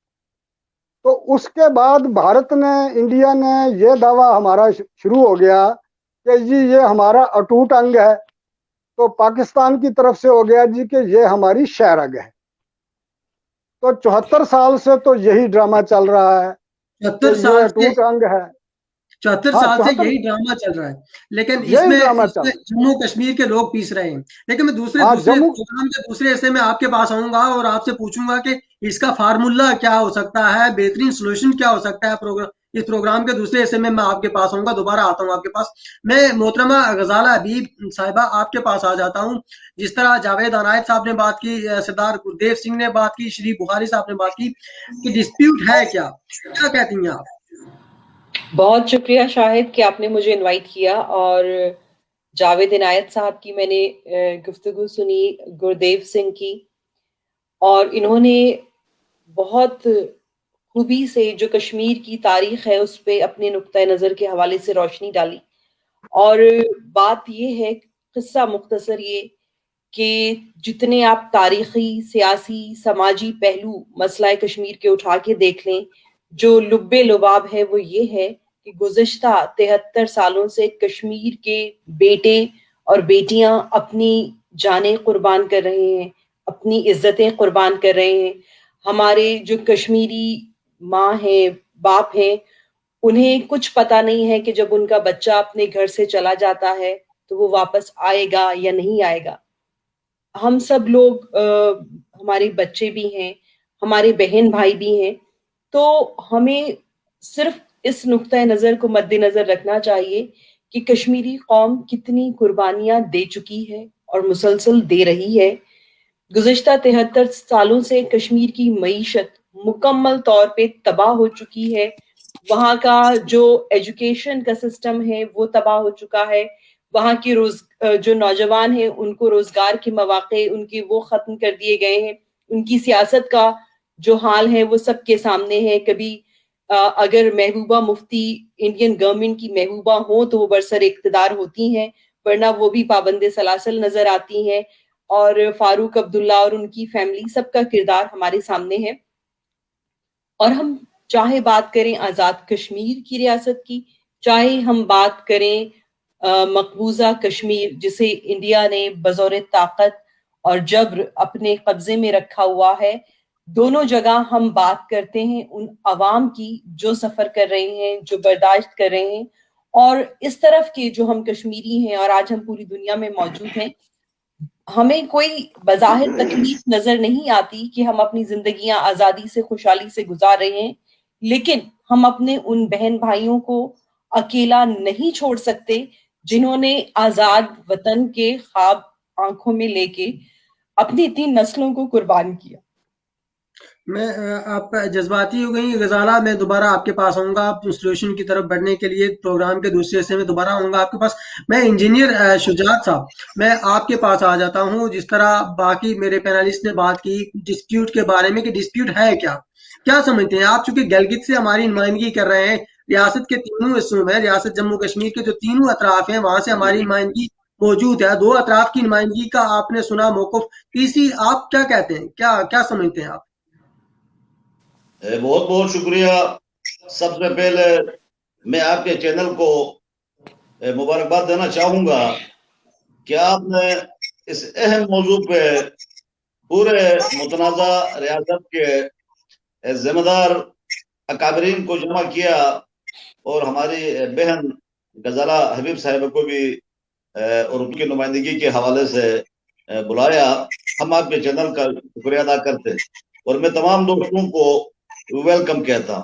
तो उसके बाद भारत ने, इंडिया ने ये दावा हमारा शुरू हो गया कि जी ये हमारा अटूट अंग है। तो पाकिस्तान की तरफ से हो गया जी कि ये हमारी शहरग है। तो 74 साल से तो यही ड्रामा चल रहा है कि 74 ये साल से अटूट अंग है। 74 हाँ, साल से 74 यही ड्रामा चल रहा है, लेकिन यही इसमें ड्रामा चल इसमें रहा है। जम्मू कश्मीर के लोग पीस रहे हैं। लेकिन मैं दूसरे हाँ, दूसरे जम्मू प्रोग्राम के दूसरे हिस्से में आपके पास आऊंगा और आपसे पूछूंगा कि इसका फार्मूला क्या हो सकता है, बेहतरीन सोल्यूशन क्या हो सकता है। इस प्रोग्राम के दूसरे हिस्से में मैं आपके पास आऊंगा, दोबारा आता हूँ आपके पास। मैं मोहतरमा गजाला हबीब साहिबा आपके पास आ जाता हूँ। जिस तरह जावेद अनायत साहब ने बात की, सरदार गुरदेव सिंह ने बात की, श्री बुखारी साहब ने बात की कि डिस्प्यूट है क्या, क्या कहती हैं आप? बहुत शुक्रिया शाहिद कि आपने मुझे इनवाइट किया। और जावेद इनायत साहब की मैंने गुफ्तगू सुनी, गुरदेव सिंह की, और इन्होंने बहुत खूबी से जो कश्मीर की तारीख है उस पे अपने नुक्ता नज़र के हवाले से रोशनी डाली। और बात ये है, किस्सा मुख्तसर ये, कि जितने आप तारीखी, सियासी, समाजी पहलू मसला कश्मीर के उठा के देख लें, जो लुब्बे लुबाब है वो ये है कि गुज़िश्ता 73 सालों से कश्मीर के बेटे और बेटियां अपनी जानें कुर्बान कर रहे हैं, अपनी इज्जतें कुर्बान कर रहे हैं। हमारे जो कश्मीरी माँ हैं, बाप हैं, उन्हें कुछ पता नहीं है कि जब उनका बच्चा अपने घर से चला जाता है तो वो वापस आएगा या नहीं आएगा। हम सब लोग, हमारे बच्चे भी हैं, हमारे बहन भाई भी हैं, तो हमें सिर्फ इस नुक्ता नज़र को मद्देनजर रखना चाहिए कि कश्मीरी कौम कितनी कुर्बानियां दे चुकी है और मुसलसल दे रही है। गुज़िश्ता 73 सालों से कश्मीर की मईशत मुकम्मल तौर पे तबाह हो चुकी है। वहाँ का जो एजुकेशन का सिस्टम है वो तबाह हो चुका है। वहाँ की जो नौजवान हैं उनको रोजगार के मौके उनके वो खत्म कर दिए गए हैं। उनकी सियासत का जो हाल है वो सबके सामने है। कभी अगर महबूबा मुफ्ती इंडियन गवर्नमेंट की महबूबा हो तो वो बरसर इख्तिदार होती हैं, वरना वो भी पाबंदे सलासल नजर आती हैं। और फारूक अब्दुल्ला और उनकी फैमिली, सबका किरदार हमारे सामने है। और हम चाहे बात करें आज़ाद कश्मीर की रियासत की, चाहे हम बात करें मकबूजा कश्मीर जिसे इंडिया ने बजौर ताकत और जब्र अपने कब्जे में रखा हुआ है, दोनों जगह हम बात करते हैं उन अवाम की जो सफर कर रहे हैं, जो बर्दाश्त कर रहे हैं। और इस तरफ के जो हम कश्मीरी हैं और आज हम पूरी दुनिया में मौजूद हैं, हमें कोई बज़ाहिर तकलीफ नजर नहीं आती कि हम अपनी जिंदगियां आजादी से, खुशहाली से गुजार रहे हैं, लेकिन हम अपने उन बहन भाइयों को अकेला नहीं छोड़ सकते जिन्होंने आजाद वतन के ख्वाब आंखों में लेके अपनी 3 नस्लों को कुर्बान किया। मैं आप जज्बाती हो गई गजाला, मैं दोबारा आपके पास आऊंगा आप सोल्यूशन की तरफ बढ़ने के लिए। प्रोग्राम के दूसरे हिस्से में दोबारा आऊंगा आपके पास। मैं इंजीनियर शुजात साहब, मैं आपके पास आ जाता हूं। जिस तरह बाकी मेरे पैनलिस्ट ने बात की डिस्प्यूट के बारे में कि डिस्प्यूट है क्या, क्या समझते हैं आप? चूंकि गलगित से हमारी नुमाइंदगी कर रहे हैं, रियासत के तीनों हिस्सों में, रियासत जम्मू कश्मीर के जो तीनों अतराफ हैं वहां से हमारी नुमाइंदगी मौजूद है। दो अतराफ की नुमाइंदगी का आपने सुना मौकुफ, तीसरी आप क्या कहते हैं, क्या क्या समझते हैं आप? बहुत बहुत शुक्रिया। सबसे पहले मैं आपके चैनल को मुबारकबाद देना चाहूंगा कि आपने इस अहम मौजू पे पूरे मुतनाज़ा रियासत के जिम्मेदार अकाबरीन को जमा किया और हमारी बहन गजाला हबीब साहिबा को भी और उनकी नुमाइंदगी के हवाले से बुलाया। हम आपके चैनल का शुक्रिया अदा करते और मैं तमाम दोस्तों को वेलकम कहता।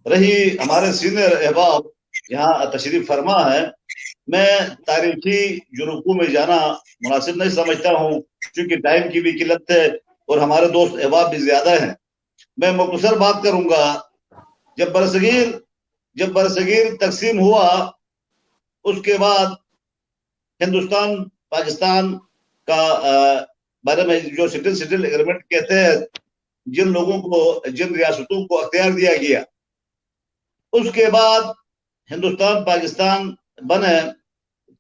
रही हमारे सीनियर अहबाब यहाँ तशरीफ फरमा है, मैं तारीखी जुरूकों में जाना मुनासिब नहीं समझता हूँ क्योंकि टाइम की भी किल्लत है और हमारे दोस्त अहबाब भी ज्यादा हैं। मैं मुख्तसर बात करूंगा। जब बरसगीर तकसीम हुआ उसके बाद हिंदुस्तान पाकिस्तान का बारे में जो सिटिल एग्रीमेंट कहते हैं, जिन लोगों को, जिन रियासतों को अख्तियार दिया गया, उसके बाद हिंदुस्तान पाकिस्तान बने।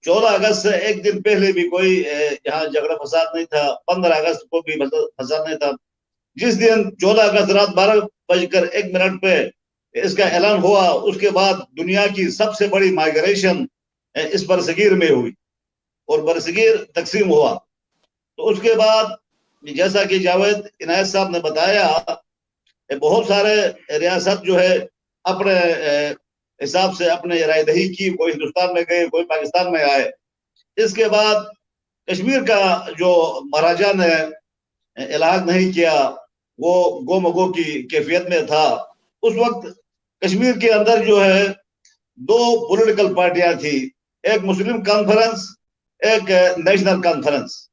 14 अगस्त से एक दिन पहले भी कोई यहाँ झगड़ा फसाद नहीं था, 15 अगस्त को भी फसाद नहीं था। जिस दिन 14 अगस्त रात 12:01 पे इसका ऐलान हुआ, उसके बाद दुनिया की सबसे बड़ी माइग्रेशन इस बरसगीर में हुई और बरसगीर तकसीम हुआ। तो उसके बाद जैसा कि जावेद इनायत साहब ने बताया, बहुत सारे रियासत जो है अपने हिसाब से अपने रायदही की, कोई हिंदुस्तान में गए, कोई पाकिस्तान में आए। इसके बाद कश्मीर का जो महाराजा ने इलाहा नहीं किया, वो गोमगो की कैफियत में था। उस वक्त कश्मीर के अंदर जो है दो पॉलिटिकल पार्टियां थी, एक मुस्लिम कॉन्फ्रेंस, एक नेशनल कॉन्फ्रेंस।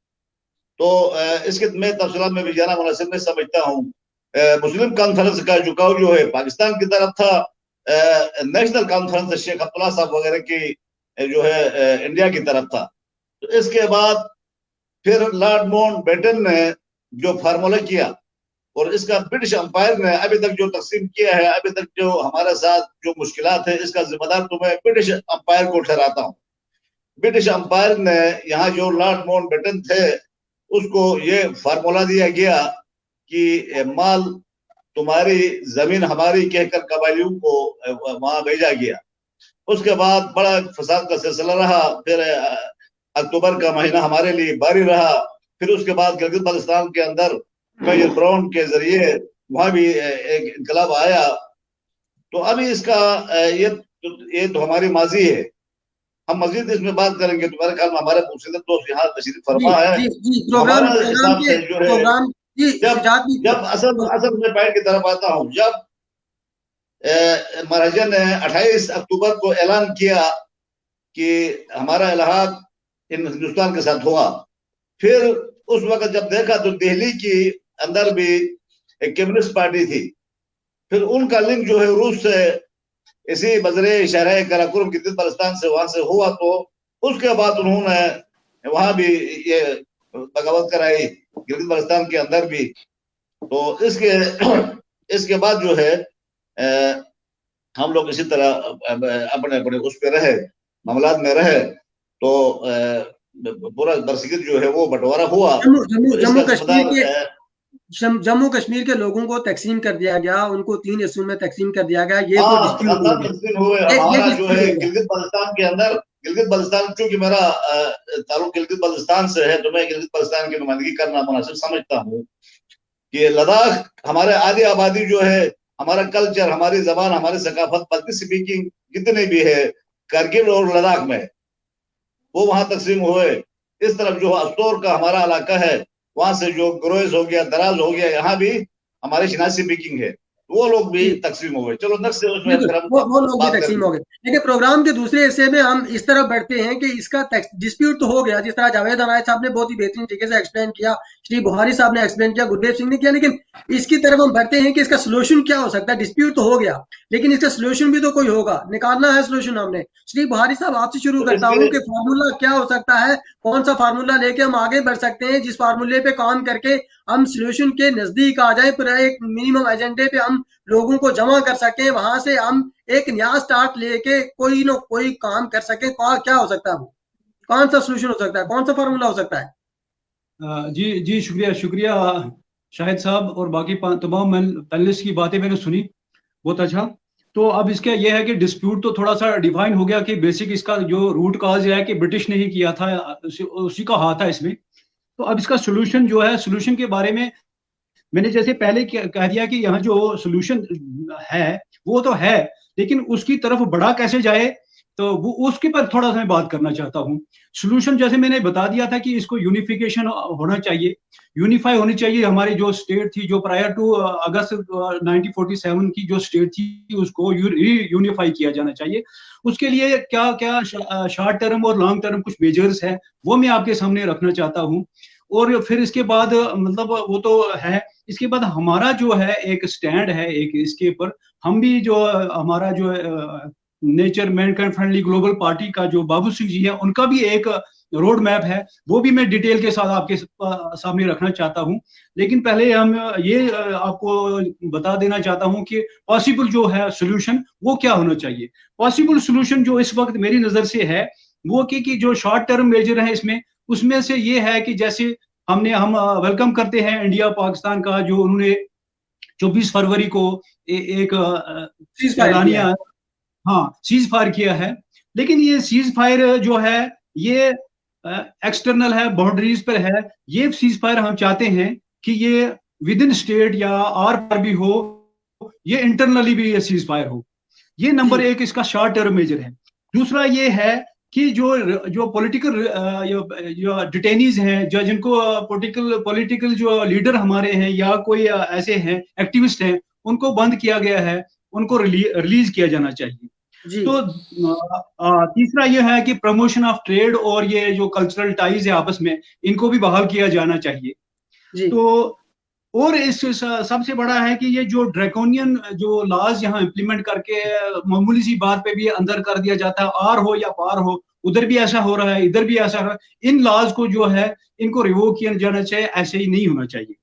तो इसके मैं तफसीलात में भी जाना मुनासिब नहीं समझता हूँ। मुस्लिम कॉन्फ्रेंस का झुकाव जो है पाकिस्तान की तरफ था, नेशनल कॉन्फ्रेंस शेख अब्दुल्ला साहब वगैरह की जो है इंडिया की तरफ था। तो इसके बाद फिर लॉर्ड माउंटबेटन ने जो फार्मूला किया, और इसका ब्रिटिश अंपायर ने अभी तक जो तकसीम किया है, अभी तक जो हमारे साथ जो मुश्किलात है, इसका जिम्मेदार तो मैं ब्रिटिश अंपायर को ठहराता हूँ। ब्रिटिश अंपायर ने यहाँ जो लॉर्ड माउंटबेटन थे उसको ये फार्मूला दिया गया कि माल तुम्हारी, जमीन हमारी कहकर कबायलियों को वहां भेजा गया। उसके बाद बड़ा फसाद का सिलसिला रहा। फिर अक्टूबर का महीना हमारे लिए बारी रहा। फिर उसके बाद गिलगित बाल्टिस्तान के अंदर मेजर ब्राउन के जरिए वहां भी एक इनकलाब आया। तो अभी इसका ये तो हमारी माजी है। हम मजीद इसमें बात करेंगे। तुम्हारे ख्याल में हमारे मुर्शिद दोस्त यहाँ तशरीफ फरमा है। हमारा हिसाब से जो है, जब असल में पॉइंट की तरफ आता हूँ, जब महाराजा ने 28 अक्टूबर को ऐलान किया कि हमारा इलाहाक हिंदुस्तान के साथ हुआ, फिर उस वक्त जब देखा तो दिल्ली की अंदर भी एक कम्युनिस्ट पार्टी थी। फिर उनका लिंक जो है रूस से, इसी बजरे शहर कराकुरम गिलगित बाल्टिस्तान से, वहां से हुआ। तो उसके बाद उन्होंने वहां भी ये बगावत कराई, गिलगित बाल्टिस्तान के अंदर भी। तो इसके बाद जो है हम लोग इसी तरह अपने अपने उस पे रहे, मामलात में रहे। तो पूरा बरसगीर जो है वो बंटवारा हुआ। जम्मू कश्मीर के लोगों को तकसीम कर दिया गया, उनको 3 हिस्सों में तकसीम कर दिया गया। ये तो तकसीम हुए। हमारा जो है गिलगित बाल्टिस्तान के अंदर, गिलगित बाल्टिस्तान, चूंकि मेरा ताल्लुक गिलगित बाल्टिस्तान से है, तो मैं गिलगित बाल्टिस्तान की नुमाइंदगी करना मुनासिब समझता हूँ कि लद्दाख हमारे आधी आबादी जो है, हमारा कल्चर, हमारी जबान, हमारी सकाफत, पल्टी स्पीकिंग जितने भी है करगिल और लद्दाख में, वो वहां तकसीम हुए। इस तरफ जो अस्तोर का हमारा इलाका है, वहां से जो ग्रोइस हो गया, दराज हो गया, यहाँ भी हमारी शिनासी स्पीकिंग है, वो लोग भी तकसीम हो गए। चलो नेक्स्ट से उसमें वो लोग भी तकसीम हो गए। लेकिन प्रोग्राम के दूसरे हिस्से में हम इस तरफ बढ़ते हैं कि इसका डिस्प्यूट तो हो गया, जिस तरह जावेद इनायत साहब ने बहुत ही बेहतरीन तरीके से एक्सप्लेन किया, श्री बुहारी साहब ने एक्सप्लेन किया, गुरदेव सिंह ने किया। लेकिन इसकी तरफ हम बढ़ते हैं कि इसका सोल्यूशन क्या हो सकता है। डिस्प्यूट तो हो गया, लेकिन इसका सोल्यूशन भी तो कोई होगा, निकालना है सोल्यूशन हमने। श्री बुहारी साहब, आपसे शुरू करता हूँ कि फार्मूला क्या हो सकता है, कौन सा फार्मूला लेके हम आगे बढ़ सकते हैं, जिस फार्मूले पे काम करके हम सोल्यूशन के नजदीक आ जाए, पर एक मिनिमम एजेंडे पे हम लोगों को जमा कर सके, वहां से हम एक नया स्टार्ट लेके कोई न कोई काम कर सके। क्या हो सकता है, वो कौन सा सोल्यूशन हो सकता है, कौन सा फार्मूला हो सकता है? जी शुक्रिया शाहिद साहब और बाकी तमाम पैनलिस्ट की बातें मैंने सुनी, बहुत अच्छा। तो अब इसका यह है कि डिस्प्यूट तो थोड़ा सा डिफाइन हो गया कि बेसिक इसका जो रूट काज है कि ब्रिटिश ने ही किया था, उसी का हाथ था इसमें। तो अब इसका सोल्यूशन जो है, सोल्यूशन के बारे में मैंने जैसे पहले कह दिया कि यहाँ जो सोल्यूशन है वो तो है, लेकिन उसकी तरफ बढ़ा कैसे जाए, तो वो उसके पर थोड़ा सा मैं बात करना चाहता हूँ। सोल्यूशन जैसे मैंने बता दिया था कि इसको यूनिफिकेशन होना चाहिए, यूनिफाई होनी चाहिए। हमारी जो स्टेट थी, जो प्रायर टू अगस्त 1947 की जो स्टेट थी, उसको यूनिफाई किया जाना चाहिए। उसके लिए क्या क्या शॉर्ट टर्म और लॉन्ग टर्म कुछ मेजर्स है, वो मैं आपके सामने रखना चाहता हूँ। और फिर इसके बाद मतलब वो तो है, इसके बाद हमारा जो है एक स्टैंड है, एक इसके ऊपर हम भी जो हमारा जो nature Mankind friendly global party का जो बाबू सिंह जी है, उनका भी एक रोड मैप है, वो भी मैं डिटेल के साथ आपके सामने रखना चाहता हूं। लेकिन पहले हम ये आपको बता देना चाहता हूं कि पॉसिबल जो है सोल्यूशन वो क्या होना चाहिए। पॉसिबल सोल्यूशन जो इस वक्त मेरी नजर से है वो कि जो शॉर्ट टर्म मेजर है इसमें, उसमें से ये है कि जैसे हम वेलकम करते हैं इंडिया पाकिस्तान का, जो उन्होंने 24 फरवरी को एक ऐलानिया, हाँ, सीज फायर किया है। लेकिन ये सीज फायर जो है ये एक्सटर्नल है, बाउंड्रीज पर है, ये सीज फायर हम चाहते हैं कि ये विद इन स्टेट या आर पार भी हो, ये इंटरनली भी ये सीज फायर हो। ये नंबर जी एक इसका शॉर्ट टर्म मेजर है। दूसरा ये है कि जो जो पॉलिटिकल जो डिटेनीज हैं, जो जिनको पॉलिटिकल जो लीडर हमारे हैं या कोई ऐसे हैं एक्टिविस्ट हैं, उनको बंद किया गया है, उनको रिलीज किया जाना चाहिए। जी तो तीसरा ये है कि प्रमोशन ऑफ ट्रेड और ये जो कल्चरल टाइज है आपस में, इनको भी बहाल किया जाना चाहिए। जी तो और इस सबसे बड़ा है कि ये जो ड्रैकोनियन जो लॉज यहाँ इंप्लीमेंट करके मामूली सी बात पे भी अंदर कर दिया जाता है, आर हो या पार हो, उधर भी ऐसा हो रहा है, इधर भी ऐसा हो रहा है, इन लॉज को जो है इनको रिवोक किया जाना चाहिए, ऐसे ही नहीं होना चाहिए।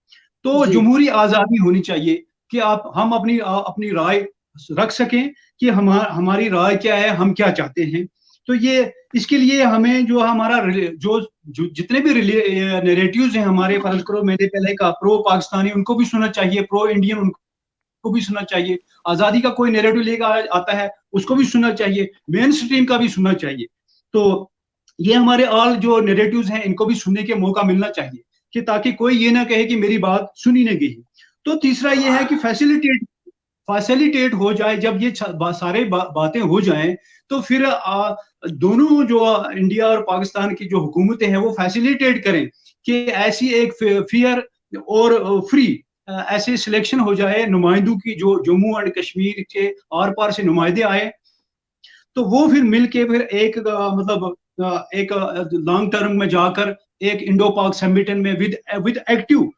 तो जी जमहूरी आजादी होनी चाहिए कि आप हम अपनी अपनी राय रख सकें कि हमारी राय क्या है, हम क्या चाहते हैं। तो ये इसके लिए हमें जो हमारा जो जितने भी नैरेटिव्स हैं हमारे, फर्ज करो मैंने पहले कहा प्रो पाकिस्तानी, उनको भी सुनना चाहिए, प्रो इंडियन उनको भी सुनना चाहिए, आजादी का कोई नैरेटिव लेकर आता है उसको भी सुनना चाहिए, मेन स्ट्रीम का भी सुनना चाहिए। तो ये हमारे ऑल जो नैरेटिव्स हैं इनको भी सुनने के मौका मिलना चाहिए, कि ताकि कोई ये ना कहे कि मेरी बात सुनी नहीं गई। तो तीसरा ये है कि फैसिलिटेट हो जाए, जब ये सारे बातें हो जाएं, तो फिर दोनों जो इंडिया और पाकिस्तान की जो हुकूमतें हैं वो फैसिलिटेट करें कि ऐसी एक फेयर और फ्री ऐसे सिलेक्शन हो जाए नुमाइंदों की, जो जम्मू एंड कश्मीर के आर पार से नुमाइंदे आए, तो वो फिर मिलके फिर एक एक लॉन्ग टर्म में जाकर एक इंडो पाक समिटन में विद एक्टिव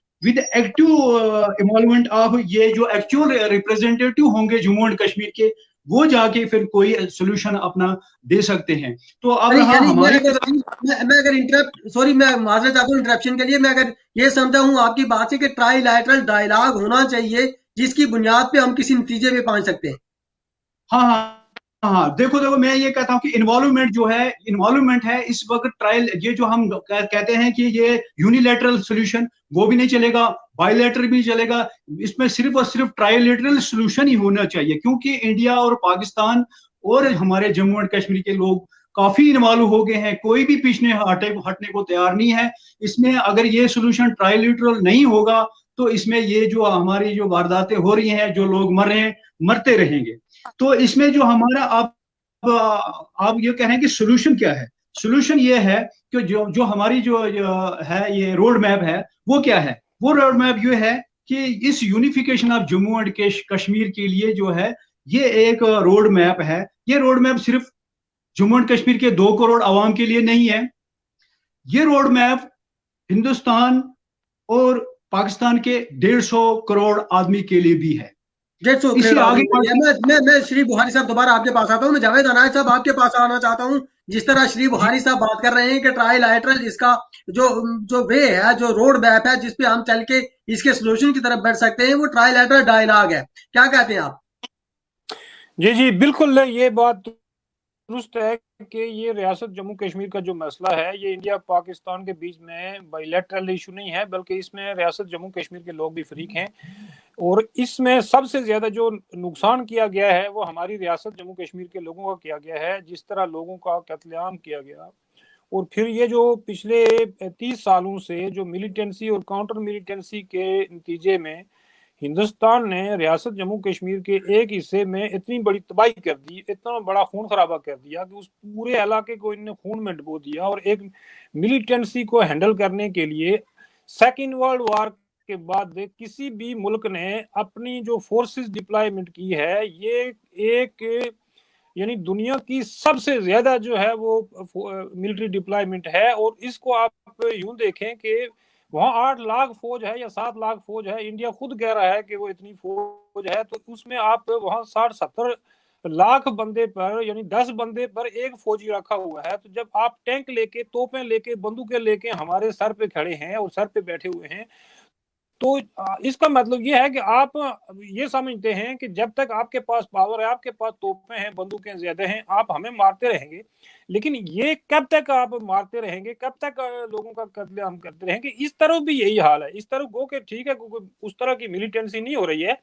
इन्वॉल्वमेंट ऑफ ये जो एक्चुअल रिप्रेजेंटेटिव होंगे जम्मू एंड कश्मीर के, वो जाके फिर कोई सोल्यूशन अपना दे सकते हैं। तो अब रहा हमारी मैं अगर इंटरप्ट सॉरी मैं माजरत चाहता हूँ इंटरप्शन के लिए। मैं अगर ये समझा हूँ आपकी बात से कि ट्राइलैटरल डायलॉग होना चाहिए जिसकी बुनियाद पे हम किसी नतीजे पे पहुंच सकते हैं। हाँ हाँ हाँ, देखो देखो मैं ये कहता हूँ कि इन्वॉल्वमेंट है इस वक्त ट्रायल, ये जो हम कहते हैं कि ये यूनिलैटरल सोल्यूशन, वो भी नहीं चलेगा, बायलैटरल भी नहीं चलेगा, इसमें सिर्फ और सिर्फ ट्राइलैटरल सोल्यूशन ही होना चाहिए, क्योंकि इंडिया और पाकिस्तान और हमारे जम्मू एंड कश्मीर के लोग काफी इन्वॉल्व हो गए हैं, कोई भी पीछे हटने को तैयार नहीं है इसमें। अगर ये सोल्यूशन ट्राइलैटरल नहीं होगा तो इसमें ये जो हमारी जो वारदातें हो रही हैं, जो लोग मर रहे हैं, मरते रहेंगे। तो इसमें जो हमारा आप ये कह रहे हैं कि सोल्यूशन क्या है, सोल्यूशन ये है कि जो हमारी जो है ये रोड मैप है, वो क्या है, वो रोड मैप ये है कि इस unification of Jammu and Kashmir के लिए जो है ये एक रोड मैप है। ये रोड मैप सिर्फ जम्मू एंड कश्मीर के 2 करोड़ आवाम के लिए नहीं है, ये रोड मैप हिंदुस्तान और पाकिस्तान के 150 करोड़ आदमी के लिए भी है। 150 इससे आगे मैं श्री बुहारी साहब दोबारा आपके पास आता हूँ। मैं जावेद अनायत साहब आपके पास आना चाहता हूँ। जिस तरह श्री बुहारी साहब बात कर रहे हैं कि ट्राइलैटरल इसका जो जो वे है, जो रोड मैप है जिसपे हम चल के इसके सोल्यूशन की तरफ बढ़ सकते हैं, वो ट्राइलैटरल डायलॉग है। क्या कहते हैं आप? जी बिल्कुल, ये बात दुरुस्त है कि ये रियासत जम्मू कश्मीर का जो मसला है, ये इंडिया पाकिस्तान के बीच में बायलैटरल इशू नहीं है, बल्कि इसमें रियासत जम्मू कश्मीर के लोग भी फरीक हैं। और इसमें सबसे ज्यादा जो नुकसान किया गया है वो हमारी रियासत जम्मू कश्मीर के लोगों का किया गया है। जिस तरह लोगों का कत्लेआम किया गया, और फिर ये जो पिछले 30 सालों से जो मिलिटेंसी और काउंटर मिलिटेंसी के नतीजे में हिंदुस्तान ने रियासत जम्मू कश्मीर के एक हिस्से में इतनी बड़ी तबाही कर दी, इतना बड़ा खून खराबा कर दिया कि उस पूरे इलाके को इन्होंने खून में डुबो दिया। और एक मिलिटेंसी को हैंडल करने के लिए सेकेंड वर्ल्ड वॉर के बाद किसी भी मुल्क ने अपनी जो फोर्सेस डिप्लॉयमेंट की है, ये एक यानी दुनिया की सबसे ज्यादा जो है वो मिलिट्री डिप्लॉयमेंट है। और इसको आप यूं देखें कि वहाँ 8 लाख फौज है या 7 लाख फौज है, इंडिया खुद कह रहा है कि वो इतनी फौज है, तो उसमें आप वहाँ 60-70 लाख बंदे पर यानी 10 बंदे पर एक फौजी रखा हुआ है। तो जब आप टैंक लेके, तोपें लेके, बंदूकें लेके हमारे सर पे खड़े हैं और सर पे बैठे हुए हैं, तो इसका मतलब ये है कि आप ये समझते हैं कि जब तक आपके पास पावर है, आपके पास तोपें हैं, बंदूकें ज्यादा हैं, आप हमें मारते रहेंगे। लेकिन ये कब तक आप मारते रहेंगे, कब तक लोगों का कत्लेआम करते रहेंगे? इस तरफ भी यही हाल है। इस तरफ गो के ठीक है, उस तरह की मिलिटेंसी नहीं हो रही है,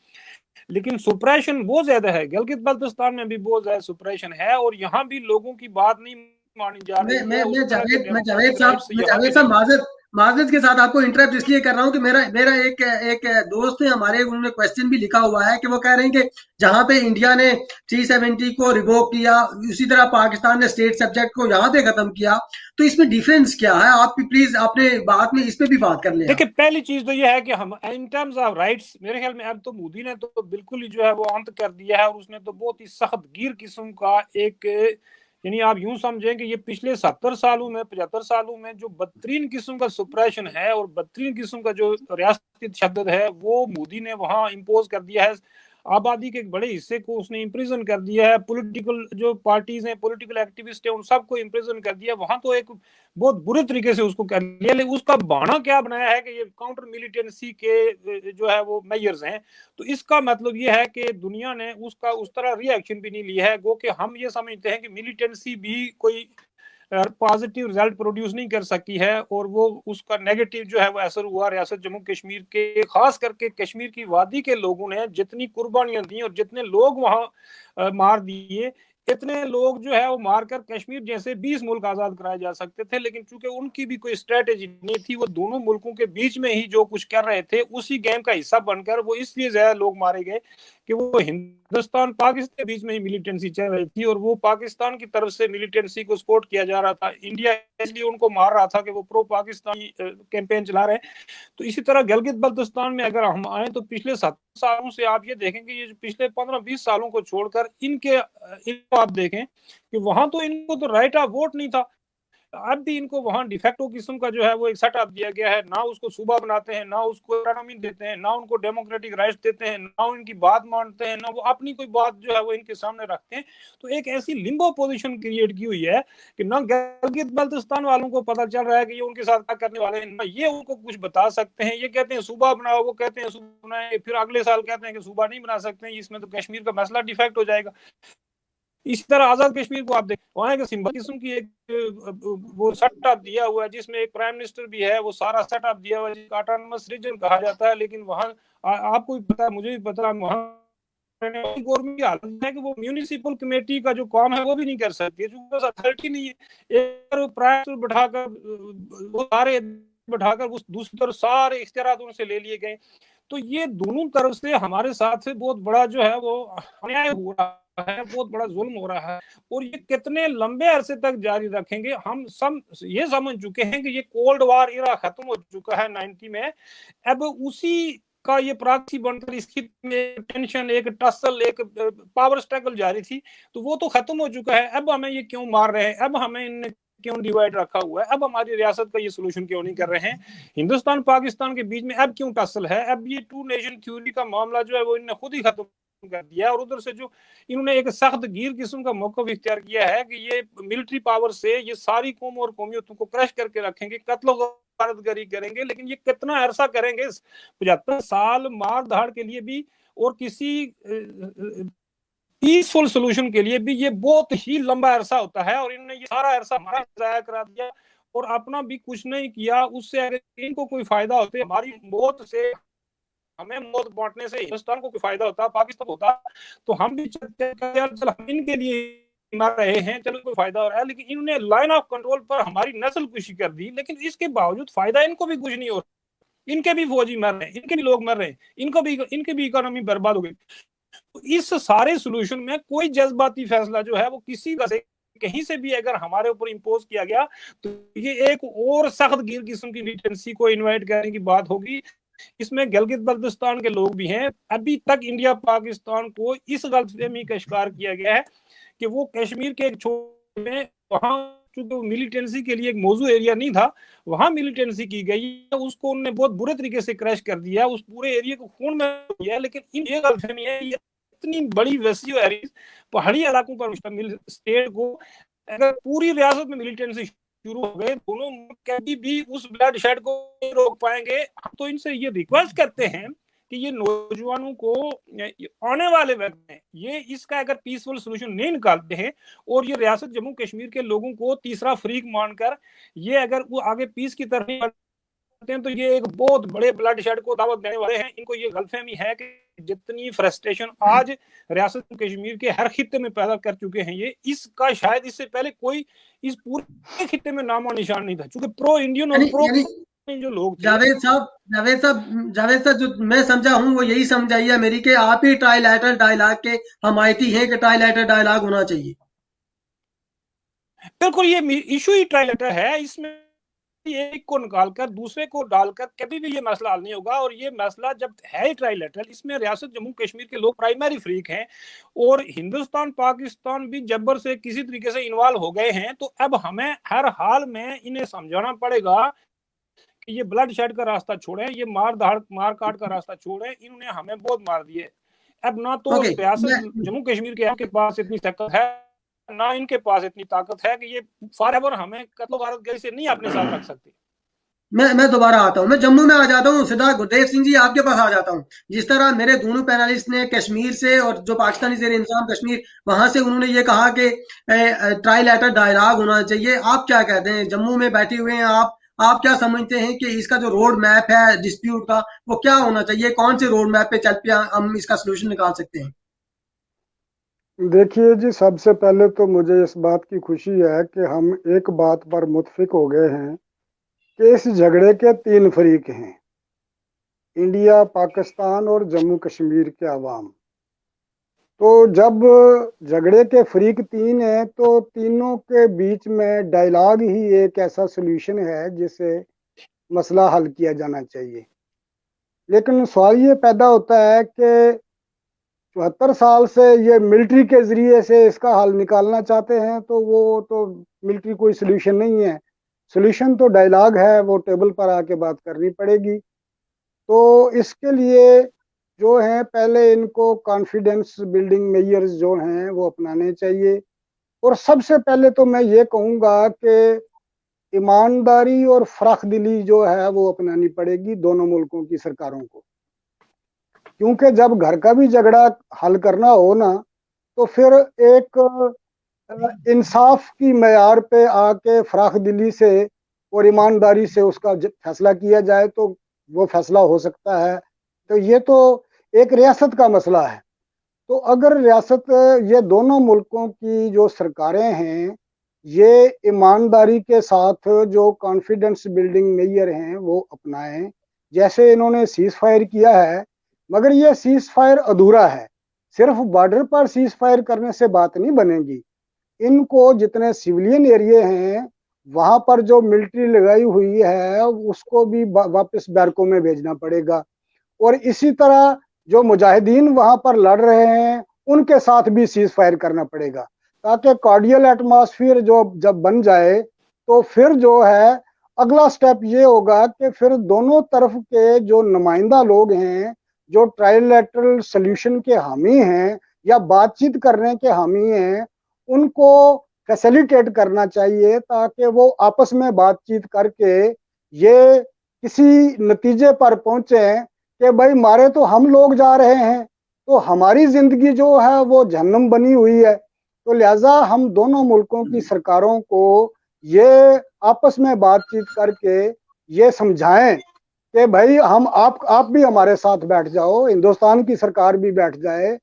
लेकिन सुप्रेशन बहुत ज्यादा है। गिलगित बल्तिस्तान में भी बहुत ज्यादा सुप्रेशन है, और यहाँ भी लोगों की बात नहीं मानी जा रही है, मैं उस तरह के मैं डेमोक्रेटिक राइट्स यहाँ पे साहब नहीं। माजरत के साथ आपको इंटरप्ट इसलिए कर रहा हूँ कि मेरा एक दोस्त है हमारे, उन्होंने क्वेश्चन भी लिखा हुआ है कि वो कह रहे हैं कि जहाँ पे इंडिया ने 370 को रिवोक किया, उसी तरह पाकिस्तान ने स्टेट सब्जेक्ट को यहाँ पे खत्म किया, तो इसमें डिफरेंस क्या है? आप प्लीज अपने बात में इस पे भी बात कर लें। देखिए, पहली चीज तो यह है कि हम इन टर्म्स ऑफ राइट्स, मेरे ख्याल में अब तो मोदी ने तो बिल्कुल ही जो है वो अंत कर दिया है, और उसने तो बहुत ही सख्त गिर किस्म का एक, यानी आप यूं समझें कि ये पिछले 70 सालों में 75 सालों में जो बदतरीन किस्म का सुप्रेशन है और बदतरीन किस्म का जो रियासती तशद्दुद है वो मोदी ने वहां इम्पोज कर दिया है। आबादी के एक बड़े हिस्से को उसने इम्प्रिजन कर दिया है, पॉलिटिकल जो पार्टीज हैं, पॉलिटिकल एक्टिविस्ट हैं, उन सबको इम्प्रिजन कर दिया। वहां तो एक बहुत बुरे तरीके से उसको कर लिया, लेकिन उसका बहाना क्या बनाया है कि ये काउंटर मिलिटेंसी के जो है वो मेजर्स हैं। तो इसका मतलब ये है कि दुनिया ने उसका उस तरह रिएक्शन भी नहीं लिया है, गो कि हम ये समझते हैं कि मिलिटेंसी भी कोई पॉजिटिव रिजल्ट प्रोड्यूस नहीं कर सकी है, और वो उसका नेगेटिव जो है वो असर हुआ रियासत जम्मू कश्मीर के, खास करके कश्मीर की वादी के लोगों ने जितनी कुर्बानियां दी और जितने लोग वहां मार दिए, इतने लोग जो है वो मारकर कश्मीर जैसे 20 मुल्क आजाद कराए जा सकते थे, लेकिन चूंकि उनकी भी कोई स्ट्रेटेजी नहीं थी, वो दोनों मुल्कों के बीच में ही जो कुछ कर रहे थे उसी गेम का हिस्सा बनकर वो इसलिए ज्यादा लोग मारे गए कि वो हिंदुस्तान पाकिस्तान के बीच में ही मिलिटेंसी चल रही थी, और वो पाकिस्तान की तरफ से मिलिटेंसी को सपोर्ट किया जा रहा था। इंडिया इसलिए उनको मार रहा था कि वो प्रो पाकिस्तानी कैंपेन चला रहे हैं। तो इसी तरह गिलगित बल्तिस्तान में अगर हम आए तो पिछले 7 सालों से आप ये देखेंगे, ये पिछले 15-20 सालों को छोड़कर इनको आप देखें कि वहां तो इनको तो राइट ऑफ वोट नहीं था, अब भी इनको वहां डिफेक्टो किस्म का जो है वो एक सेटअप दिया गया है, ना उसको सूबा बनाते हैं, ना उसको ऑटोनॉमी देते हैं, ना उनको डेमोक्रेटिक राइट्स देते हैं, ना उनकी बात मानते हैं, ना वो अपनी कोई बात जो है वो इनके सामने रखते हैं। तो एक ऐसी लिम्बो पोजीशन क्रिएट की हुई है कि ना गिलगित बल्तिस्तान वालों को पता चल रहा है कि ये उनके साथ क्या करने वाले हैं, ना ये उनको कुछ बता सकते हैं। ये कहते हैं सूबा बनाओ, वो कहते हैं सूबा बनाए, फिर अगले साल कहते हैं कि सूबा नहीं बना सकते, इसमें तो कश्मीर का मसला डिफेक्ट हो जाएगा। इसी तरह आजाद कश्मीर को आप देखें, वहां एक सिंबल किस्म की एक वो सेटअप दिया हुआ है जिसमें एक प्राइम मिनिस्टर भी है, वो सारा सेटअप दिया हुआ है जिसको ऑटोनमस रीजन कहा जाता है, लेकिन वहां आपको भी पता है, मुझे भी पता है, वहां गवर्नमेंट की हालत है कि वो म्यूनिसिपल कमेटी का जो काम है वो भी नहीं कर सकती, क्योंकि अथॉरिटी नहीं है। एक प्राइम बिठाकर वो सारे बिठाकर उस दूसरी तरफ सारे इख्तियार उनसे ले लिए गए। तो ये दोनों तरफ से हमारे साथ से बहुत बड़ा जो है वो अन्याय हो रहा है, बहुत बड़ा जुल्म हो रहा है, और ये कितने लंबे अरसे तक जारी रखेंगे। हम सब ये समझ चुके हैं कि ये कोल्ड वार इरा खत्म हो चुका है 90 में, अब उसी का ये प्राक्सी बनकर इसकी टेंशन, एक टसल, एक पावर स्ट्रगल जारी थी, तो वो तो खत्म हो चुका है। अब हमें ये क्यों मार रहे हैं, अब हमें इन क्यों डिवाइड रखा हुआ है, अब हमारी रियासत का ये सोल्यूशन क्यों नहीं कर रहे हैं, हिंदुस्तान पाकिस्तान के बीच में अब क्यों टसल है, अब ये टू नेशन थ्योरी का मामला जो है वो इन्होंने खुद ही खत्म कर दिया है। और उधर से जो इन्होंने एक सख्त गिर किस्म का मौका इख्तियार किया है कि ये मिलिट्री पावर से ये सारी कौम और कौमियतों को क्रश करके रखेंगे, कत्ल गारतगरी करेंगे, लेकिन ये कितना अरसा करेंगे? 75 साल मार धाड़ के लिए भी और किसी पीसफुल सोल्यूशन के लिए भी ये बहुत ही लंबा अरसा होता है, और इन्होंने ये सारा अरसा हमारा जाया करा दिया और अपना भी कुछ नहीं किया। उससे अगर इनको कोई फायदा होता, हमारी मौत से, हमें मौत बांटने से हिंदुस्तान को कोई फायदा होता, पाकिस्तान होता, तो हम भी चल हम इनके लिए मर रहे हैं, चलो कोई फायदा हो रहा है, लेकिन इन्होंने लाइन ऑफ कंट्रोल पर हमारी नस्ल कुशी कर दी, लेकिन इसके बावजूद फायदा इनको भी कुछ नहीं हो रहा। इनके भी फौजी मर रहे हैं, इनके भी लोग मर रहे हैं, इनकी भी इकोनॉमी बर्बाद हो गई। तो इस सारे सोल्यूशन में कोई जज्बाती फैसला जो है वो किसी का से कहीं से भी अगर हमारे ऊपर इम्पोज किया गया तो ये एक और सख्त गिर किस्म की मिलिटेंसी को इन्वाइट करने की बात होगी। इसमें गिलगित बल्तिस्तान के लोग भी हैं। अभी तक इंडिया पाकिस्तान को इस गलतफहमी का शिकार किया गया है कि वो कश्मीर के एक छोटे में, वहां चूंकि मिलिटेंसी के लिए एक मौजू एरिया नहीं था, वहां मिलिटेंसी की गई, उसको उन्होंने बहुत बुरे तरीके से क्रैश कर दिया, उस पूरे एरिया को खून में किया। लेकिन इन ये गलतफहमी है, ये इतनी बड़ी वैसी पहाड़ी इलाकों पर मुश्तमिल स्टेट को अगर पूरी रियासत में मिलिटेंसी शुरू हो गए, दोनों कभी भी उस ब्लड शेड को नहीं रोक पाएंगे। हम तो इनसे ये रिक्वेस्ट करते हैं कि ये नौजवानों को आने वाले वक्त में ये इसका अगर पीसफुल सोल्यूशन नहीं निकालते हैं और ये रियासत जम्मू कश्मीर के लोगों को तीसरा फ्रीक मानकर ये अगर वो आगे पीस की तरफ हैं, तो ये एक बहुत बड़े ब्लड शेड को दावत देने वाले हैं। इनको ये गलतफहमी है कि जितनी फ्रस्ट्रेशन आज रियासत कश्मीर के हर खित्ते में पैदा कर चुके हैं, ये इसका शायद इससे पहले कोई इस पूरे खित्ते में नामो निशान नहीं था, क्योंकि प्रो इंडियन और प्रो जो लोग थे। जावेद साहब जो मैं समझा हूँ वो यही समझाइए मेरी कि आप ही ट्राइलैटरल डायलॉग के हमायती हैं कि ट्राइलैटरल डायलॉग होना चाहिए। बिल्कुल, ये इशू ही ट्राइलैटरल है, इसमें एक को निकालकर दूसरे को डालकर कभी भी ये मसला हल नहीं होगा। और ये मसला जब है ट्राइलैटरल, इसमें रियासत जम्मू कश्मीर के लोग प्राइमरी फ्रीक हैं और हिंदुस्तान पाकिस्तान भी जबर से किसी तरीके से इन्वॉल्व हो गए हैं। तो अब हमें हर हाल में इन्हें समझाना पड़ेगा कि ये ब्लड शेड का रास्ता छोड़ें, ये मार काट का रास्ता छोड़ें। इन्होंने हमें बहुत मार दिए। अब ना तो रियासत जम्मू कश्मीर के पास इतनी ताकत है, ना इनके पास इतनी ताकत है कि ये फॉरएवर हमें कत्लो गारत गैर से नहीं अपने साथ रख सकते। मैं दोबारा आता हूँ, मैं जम्मू में आ जाता हूँ। सिद्धार्थ गुरदेव सिंह जी, आपके पास आ जाता हूँ। जिस तरह मेरे दोनों पैनलिस्ट ने कश्मीर से और जो पाकिस्तानी ज़ेर इंतज़ाम कश्मीर वहां से उन्होंने ये कहा कि ट्राइलैटरल डायलॉग होना चाहिए, आप क्या कहते हैं? जम्मू में बैठे हुए हैं आप क्या समझते हैं कि इसका जो रोड मैप है डिस्प्यूट का वो क्या होना चाहिए? कौन से रोड मैप पे चल पे हम इसका सोल्यूशन निकाल सकते हैं? देखिए जी, सबसे पहले तो मुझे इस बात की खुशी है कि हम एक बात पर मुत्फिक हो गए हैं कि इस झगड़े के 3 फरीक हैं, इंडिया, पाकिस्तान और जम्मू कश्मीर के अवाम। तो जब झगड़े के फरीक 3 हैं तो तीनों के बीच में डायलॉग ही एक ऐसा सोल्यूशन है जिससे मसला हल किया जाना चाहिए। लेकिन सवाल ये पैदा होता है कि 74 साल से ये मिलिट्री के ज़रिए से इसका हल निकालना चाहते हैं, तो वो तो मिलिट्री कोई सोल्यूशन नहीं है। सोल्यूशन तो डायलॉग है, वो टेबल पर आके बात करनी पड़ेगी। तो इसके लिए जो है पहले इनको कॉन्फिडेंस बिल्डिंग मेजर्स जो हैं वो अपनाने चाहिए। और सबसे पहले तो मैं ये कहूँगा कि ईमानदारी और फराख दिली जो है वो अपनानी पड़ेगी दोनों मुल्कों की सरकारों को, क्योंकि जब घर का भी झगड़ा हल करना हो ना, तो फिर एक इंसाफ की मैयार पे आके फराख दिली से और ईमानदारी से उसका फैसला किया जाए तो वो फैसला हो सकता है। तो ये तो एक रियासत का मसला है। तो अगर रियासत, ये दोनों मुल्कों की जो सरकारें हैं, ये ईमानदारी के साथ जो कॉन्फिडेंस बिल्डिंग मेजर हैं वो अपनाएं, जैसे इन्होंने सीज फायर किया है। मगर ये सीज फायर अधूरा है, सिर्फ बॉर्डर पर सीज फायर करने से बात नहीं बनेगी। इनको जितने सिविलियन एरिया हैं वहां पर जो मिलिट्री लगाई हुई है उसको भी वापस बैरकों में भेजना पड़ेगा। और इसी तरह जो मुजाहिदीन वहां पर लड़ रहे हैं उनके साथ भी सीज फायर करना पड़ेगा, ताकि कॉर्डियल एटमॉस्फेयर जो जब बन जाए तो फिर जो है अगला स्टेप ये होगा कि फिर दोनों तरफ के जो नुमाइंदा लोग हैं, जो ट्राइलैटरल सोल्यूशन के हामी हैं या बातचीत करने के हामी हैं, उनको फैसिलिटेट करना चाहिए ताकि वो आपस में बातचीत करके ये किसी नतीजे पर पहुंचे कि भाई मारे तो हम लोग जा रहे हैं, तो हमारी जिंदगी जो है वो जहन्नम बनी हुई है। तो लिहाजा हम दोनों मुल्कों की सरकारों को ये आपस में बातचीत करके ये समझाएं कि भाई हम आप भी हमारे साथ बैठ जाओ, हिंदुस्तान की सरकार भी बैठ जाए,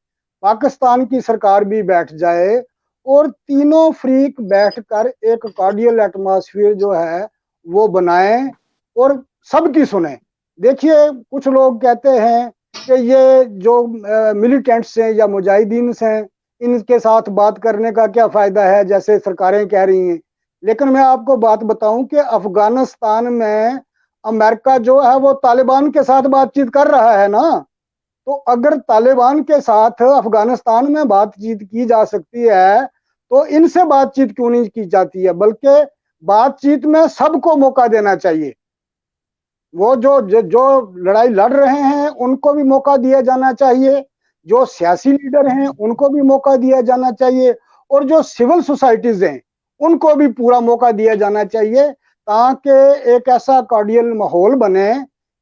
पाकिस्तान की सरकार भी बैठ जाए, और तीनों फ्रीक बैठकर एक कॉर्डियल एटमॉस्फेयर जो है वो बनाएं और सबकी सुने। देखिए, कुछ लोग कहते हैं कि ये जो मिलिटेंट्स हैं या मुजाहिदीन हैं, इनके साथ बात करने का क्या फ़ायदा है, जैसे सरकारें कह रही हैं। लेकिन मैं आपको बात बताऊं कि अफगानिस्तान में अमेरिका जो है वो तालिबान के साथ बातचीत कर रहा है ना। तो अगर तालिबान के साथ अफगानिस्तान में बातचीत की जा सकती है तो इनसे बातचीत क्यों नहीं की जाती है? बल्कि बातचीत में सबको मौका देना चाहिए। वो जो लड़ाई लड़ रहे हैं उनको भी मौका दिया जाना चाहिए, जो सियासी लीडर हैं उनको भी मौका दिया जाना चाहिए, और जो सिविल सोसाइटीज हैं उनको भी पूरा मौका दिया जाना चाहिए, ताकि एक ऐसा कॉर्डियल माहौल बने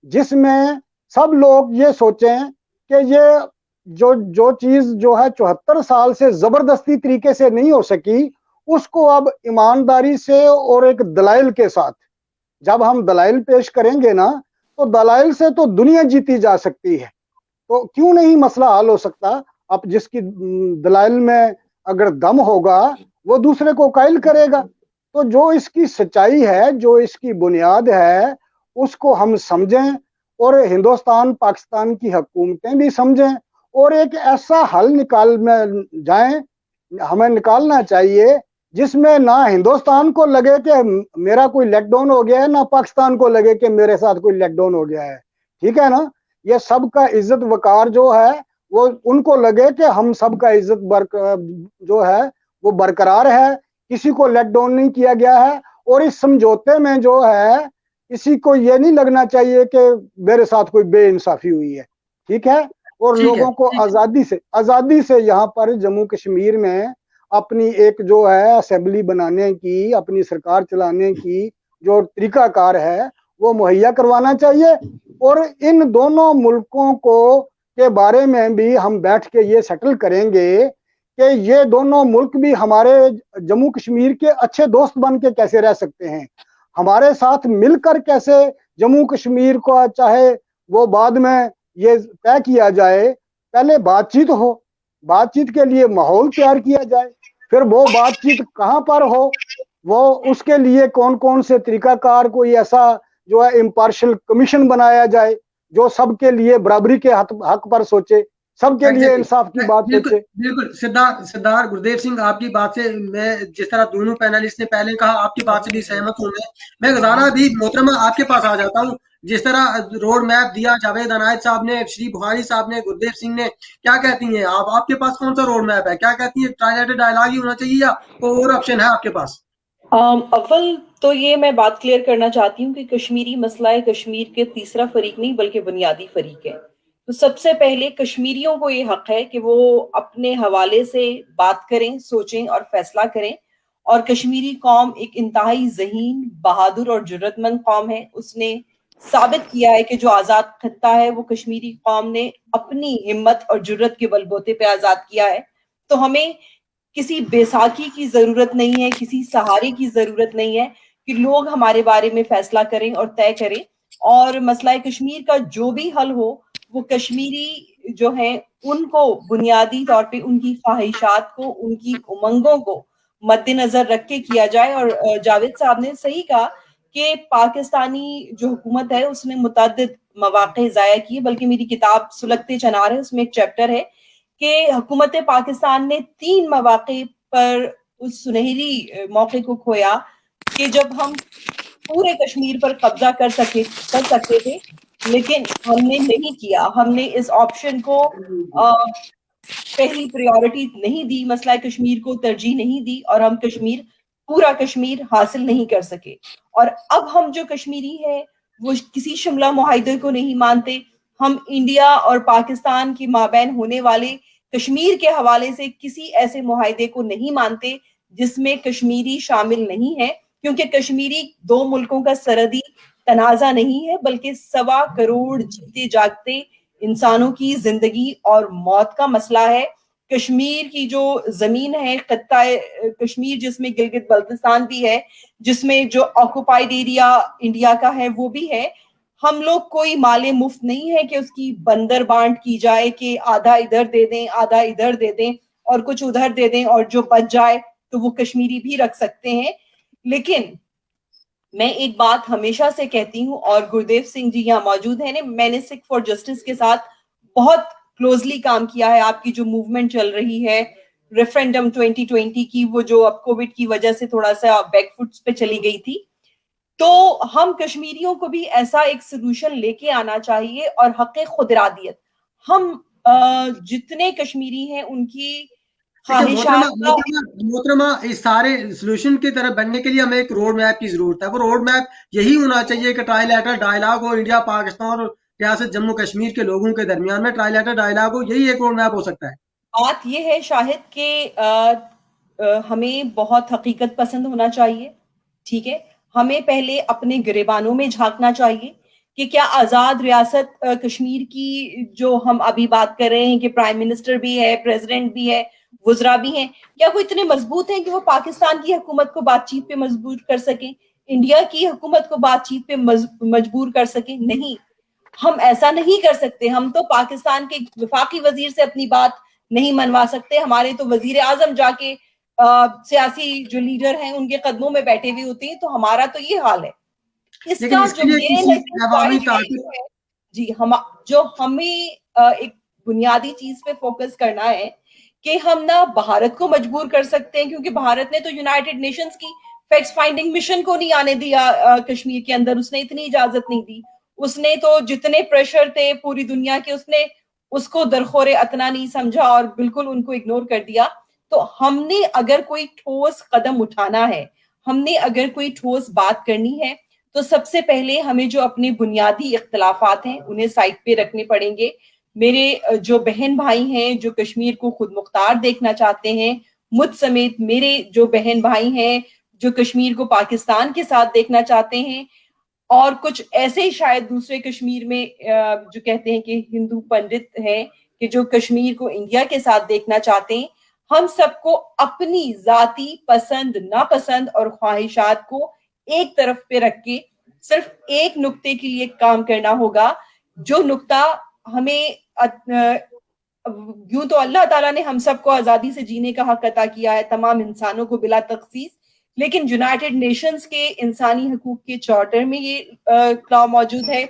जिसमें सब लोग ये सोचें कि ये जो चीज जो है 74 साल से जबरदस्ती तरीके से नहीं हो सकी, उसको अब ईमानदारी से और एक दलाइल के साथ, जब हम दलाइल पेश करेंगे ना, तो दलाइल से तो दुनिया जीती जा सकती है। तो क्यों नहीं मसला हल हो सकता? अब जिसकी दलाइल में अगर दम होगा वो दूसरे को कायल करेगा। तो जो इसकी सच्चाई है, जो इसकी बुनियाद है, उसको हम समझें और हिंदुस्तान पाकिस्तान की हुकूमतें भी समझें और एक ऐसा हल निकाल में जाएं, हमें निकालना चाहिए जिसमें ना हिंदुस्तान को लगे कि मेरा कोई लेटडाउन हो गया है, ना पाकिस्तान को लगे कि मेरे साथ कोई लेटडाउन हो गया है। ठीक है ना? ये सबका इज्जत वकार जो है वो उनको लगे कि हम सबका इज्जत जो है वो बरकरार है, किसी को लेट डाउन नहीं किया गया है। और इस समझौते में जो है किसी को ये नहीं लगना चाहिए कि मेरे साथ कोई बेइंसाफी हुई है। ठीक है? और लोगों को आजादी से यहाँ पर जम्मू कश्मीर में अपनी एक जो है असेंबली बनाने की, अपनी सरकार चलाने की जो तरीकाकार है वो मुहैया करवाना चाहिए। और इन दोनों मुल्कों को के बारे में भी हम बैठ के ये सेटल करेंगे कि ये दोनों मुल्क भी हमारे जम्मू कश्मीर के अच्छे दोस्त बन के कैसे रह सकते हैं, हमारे साथ मिलकर कैसे जम्मू कश्मीर को, चाहे वो बाद में ये तय किया जाए, पहले बातचीत हो, बातचीत के लिए माहौल तैयार किया जाए, फिर वो बातचीत कहाँ पर हो, वो उसके लिए कौन कौन से तरीकाकार, कोई ऐसा जो है इम्पार्शियल कमीशन बनाया जाए जो सबके लिए बराबरी के हक पर सोचे, सबके लिए इंसाफ की बात सोचे। बिल्कुल सिद्धार्थ गुरदेव सिंह, आपकी बात से मैं, जिस तरह दोनों पैनलिस्ट ने पहले कहा, आपकी बात से भी सहमत हूँ। मैं गुजारा भी मोहतरमा आपके पास आ जाता हूँ। जिस तरह रोड मैप दिया जावेद अनायत साहब ने, श्री बुखारी साहब ने, गुरदेव सिंह ने, क्या कहती हैं आप? आपके पास कौन सा रोड मैप है? क्या कहती है, ट्राइलेटरल डायलॉग ही होना चाहिए या कोई और ऑप्शन है आपके पास? अव्वल तो ये मैं बात क्लियर करना चाहती हूँ कि कश्मीरी मसला है कश्मीर के तीसरा फरीक नहीं बल्कि बुनियादी फरीक है। तो सबसे पहले कश्मीरियों को ये हक है कि वो अपने हवाले से बात करें, सोचें और फैसला करें। और कश्मीरी कौम एक इंतहाई ज़हीन, बहादुर और जुर्रतमंद कौम है। उसने साबित किया है कि जो आज़ाद खत्ता है वो कश्मीरी कौम ने अपनी हिम्मत और जुर्रत के बलबूते पे आज़ाद किया है। तो हमें किसी बैसाखी की जरूरत नहीं है, किसी सहारे की जरूरत नहीं है कि लोग हमारे बारे में फैसला करें और तय करें। और मसला कश्मीर का जो भी हल हो वो कश्मीरी जो है उनको बुनियादी तौर पे उनकी ख्वाहिशात को, उनकी उमंगों को मद्देनजर रख के किया जाए। और जावेद साहब ने सही कहा कि पाकिस्तानी जो हुकूमत है उसने मुतअद्दिद मौक़े ज़ाया किए, बल्कि मेरी किताब सुलगते चनार है उसमें एक चैप्टर है कि हुकूमत पाकिस्तान ने 3 मौक़े पर उस सुनहरी मौके को खोया कि जब हम पूरे कश्मीर पर कब्जा कर सकते थे, लेकिन हमने नहीं किया। हमने इस ऑप्शन को पहली प्रायोरिटी नहीं दी, मसला कश्मीर को तरजीह नहीं दी और हम पूरा कश्मीर हासिल नहीं कर सके। और अब हम जो कश्मीरी है वो किसी शिमला मुआहदे को नहीं मानते। हम इंडिया और पाकिस्तान के माबैन होने वाले कश्मीर के हवाले से किसी ऐसे मुआहदे को नहीं मानते जिसमें कश्मीरी शामिल नहीं है, क्योंकि कश्मीरी 2 मुल्कों का सरहदी तनाजा नहीं है बल्कि 1.25 करोड़ जीते जागते इंसानों की जिंदगी और मौत का मसला है। कश्मीर की जो जमीन है, खत्ता कश्मीर जिसमें गिलगित बल्तिस्तान भी है, जिसमें जो ऑक्युपाइड एरिया इंडिया का है वो भी है। हम लोग कोई माले मुफ्त नहीं है कि उसकी बंदर बांट की जाए कि आधा इधर दे दें, आधा इधर दे दें और कुछ उधर दे दें और जो बच जाए तो वो कश्मीरी भी रख सकते हैं। लेकिन मैं एक बात हमेशा से कहती हूँ और गुरदेव सिंह जी यहाँ मौजूद हैं, मैंने सिख फॉर जस्टिस के साथ बहुत क्लोजली काम किया है। आपकी जो मूवमेंट चल रही है रेफरेंडम 2020 की, वो जो अब कोविड की वजह से थोड़ा सा बैकफुट्स पे चली गई थी, तो हम कश्मीरियों को भी ऐसा एक सोल्यूशन लेके आना चाहिए। और हक़ खुदरादियत, हम जितने कश्मीरी हैं उनकी मोहतरमा, इस सारे सोल्यूशन की तरफ बढ़ने के लिए हमें एक रोड मैप की जरूरत है। वो रोड मैप यही होना चाहिए कि ट्राइलेटरल डायलॉग हो इंडिया, पाकिस्तान और रियासत जम्मू कश्मीर के लोगों के दरमियान में ट्राइलेटरल डायलॉग हो, यही एक रोड मैप हो सकता है। बात ये है शाहिद कि हमें बहुत हकीकत पसंद होना चाहिए। ठीक है, हमें पहले अपने गिरेबानों में झांकना चाहिए कि क्या आजाद रियासत कश्मीर की जो हम अभी बात कर रहे हैं कि प्राइम मिनिस्टर भी है, प्रेसिडेंट भी है, वुज़रा भी हैं, क्या वो इतने मजबूत हैं कि वो पाकिस्तान की हुकूमत को बातचीत पे मजबूर कर सकें, इंडिया की हुकूमत को बातचीत पे मजबूर कर सकें? नहीं। हम ऐसा नहीं कर सकते। हम तो पाकिस्तान के वफाकी वजीर से अपनी बात नहीं मनवा सकते। हमारे तो वजीर आजम जाके सियासी जो लीडर हैं उनके कदमों में बैठे हुए होते हैं। तो हमारा तो ये हाल है। लेकिन इसका इसके जो लिए मेन किसी अवामी ताकत है जी, हमें एक बुनियादी चीज पे फोकस करना है कि हम ना भारत को मजबूर कर सकते हैं, क्योंकि भारत ने तो यूनाइटेड नेशंस की फैक्ट फाइंडिंग मिशन को नहीं आने दिया कश्मीर के अंदर। उसने इतनी इजाजत नहीं दी। उसने तो जितने प्रेशर थे पूरी दुनिया के, उसने उसको दरखोरे अतना नहीं समझा और बिल्कुल उनको इग्नोर कर दिया। तो हमने अगर कोई ठोस कदम उठाना है, हमने अगर कोई ठोस बात करनी है, तो सबसे पहले हमें जो अपने बुनियादी इख्तलाफात हैं उन्हें साइड पे रखने पड़ेंगे। मेरे जो बहन भाई हैं जो कश्मीर को खुद मुख्तार देखना चाहते हैं, मुझ समेत मेरे जो बहन भाई हैं जो कश्मीर को पाकिस्तान के साथ देखना चाहते हैं, और कुछ ऐसे ही शायद दूसरे कश्मीर में जो कहते हैं कि हिंदू पंडित हैं कि जो कश्मीर को इंडिया के साथ देखना चाहते हैं, हम सबको अपनी जाती पसंद नापसंद और ख्वाहिशात को एक तरफ पे रख के सिर्फ एक नुक्ते के लिए काम करना होगा। जो नुक्ता हमें यूं तो अल्लाह ताला ने हम सबको आजादी से जीने का हक अता किया है, तमाम इंसानों को बिला तखसीस, लेकिन यूनाइटेड नेशंस के इंसानी हकूक के चार्टर में ये क्लॉ मौजूद है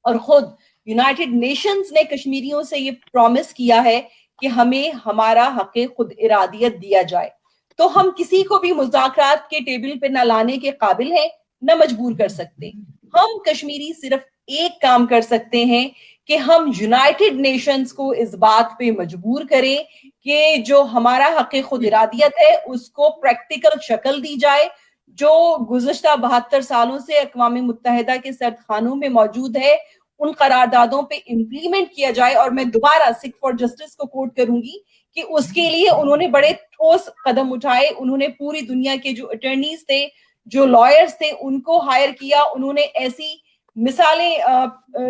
और खुद यूनाइटेड नेशंस ने कश्मीरियों से ये प्रॉमिस किया है कि हमें हमारा हक खुद इरादियत दिया जाए। तो हम किसी को भी मुज़ाकरात के टेबल पे न लाने के काबिल हैं, न मजबूर कर सकते। हम कश्मीरी सिर्फ एक काम कर सकते हैं कि हम यूनाइटेड नेशंस को इस बात पे मजबूर करें कि जो हमारा हक खुद इरादियत है उसको प्रैक्टिकल शक्ल दी जाए, जो गुज़श्ता 72 सालों से अक़वाम मुत्तहिदा के सर्द खानों में मौजूद है उन करारदादों पे इम्प्लीमेंट किया जाए। और मैं दोबारा सिख फॉर जस्टिस को कोट करूंगी कि उसके लिए उन्होंने बड़े ठोस कदम उठाए। उन्होंने पूरी दुनिया के जो अटर्नीज थे, जो लॉयर्स थे, उनको हायर किया। उन्होंने ऐसी मिसालें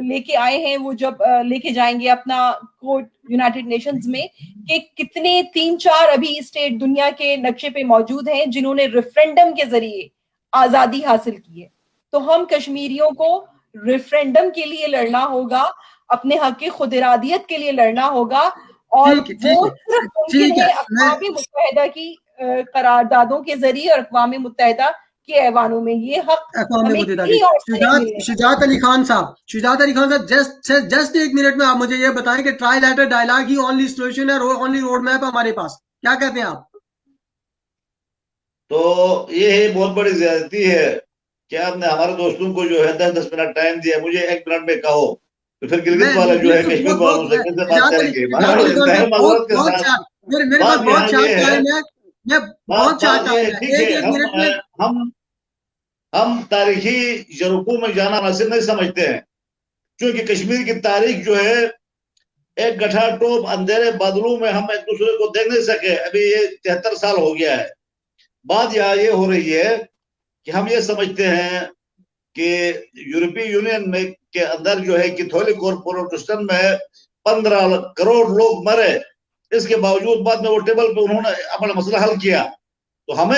लेके आए हैं वो जब लेके जाएंगे अपना कोर्ट यूनाइटेड नेशंस में, कि कितने 3-4 अभी स्टेट दुनिया के नक्शे पे मौजूद हैं जिन्होंने रेफरेंडम के जरिए आजादी हासिल की है। तो हम कश्मीरियों को रेफरेंडम के लिए लड़ना होगा, अपने हक की खुद इरादियत के लिए लड़ना होगा, और वो सिर्फ मुमकिन है अक़वाम मुत्तहिदा की करारदादों के जरिए और अक़वाम मुत्तहिदा के ऐवानों में। ये हक शुजात अली खान साहब, जस्ट एक मिनट में आप मुझे ये बताएं कि ट्राइलैटरल डायलॉग ही ओनली सॉल्यूशन है, ओनली रोड मैप हमारे पास, क्या कहते हैं आप? तो ये बहुत बड़ी ज्यादती है कि आपने हमारे दोस्तों को जो है 10-10 मिनट टाइम दिया, मुझे 1 मिनट में कहो, तो फिर गिलगित वाला जो है कश्मीर वालों से कैसे बात करेंगे? हम तारीखी जरूकों में जाना मुनासिब नहीं समझते हैं, क्योंकि कश्मीर की तारीख जो है एक गठा टोप अंधेरे बादलों में हम एक दूसरे को देख नहीं सके। अभी ये 73 साल हो गया है। बात यहाँ ये हो रही है कि हम ये समझते हैं कि यूरोपीय यूनियन में के अंदर जो है कैथोलिक कॉर्पोरेशन में 15 करोड़ लोग मरे, इसके बावजूद बाद में वो टेबल पे उन्होंने अपना मसला हल किया। तो हम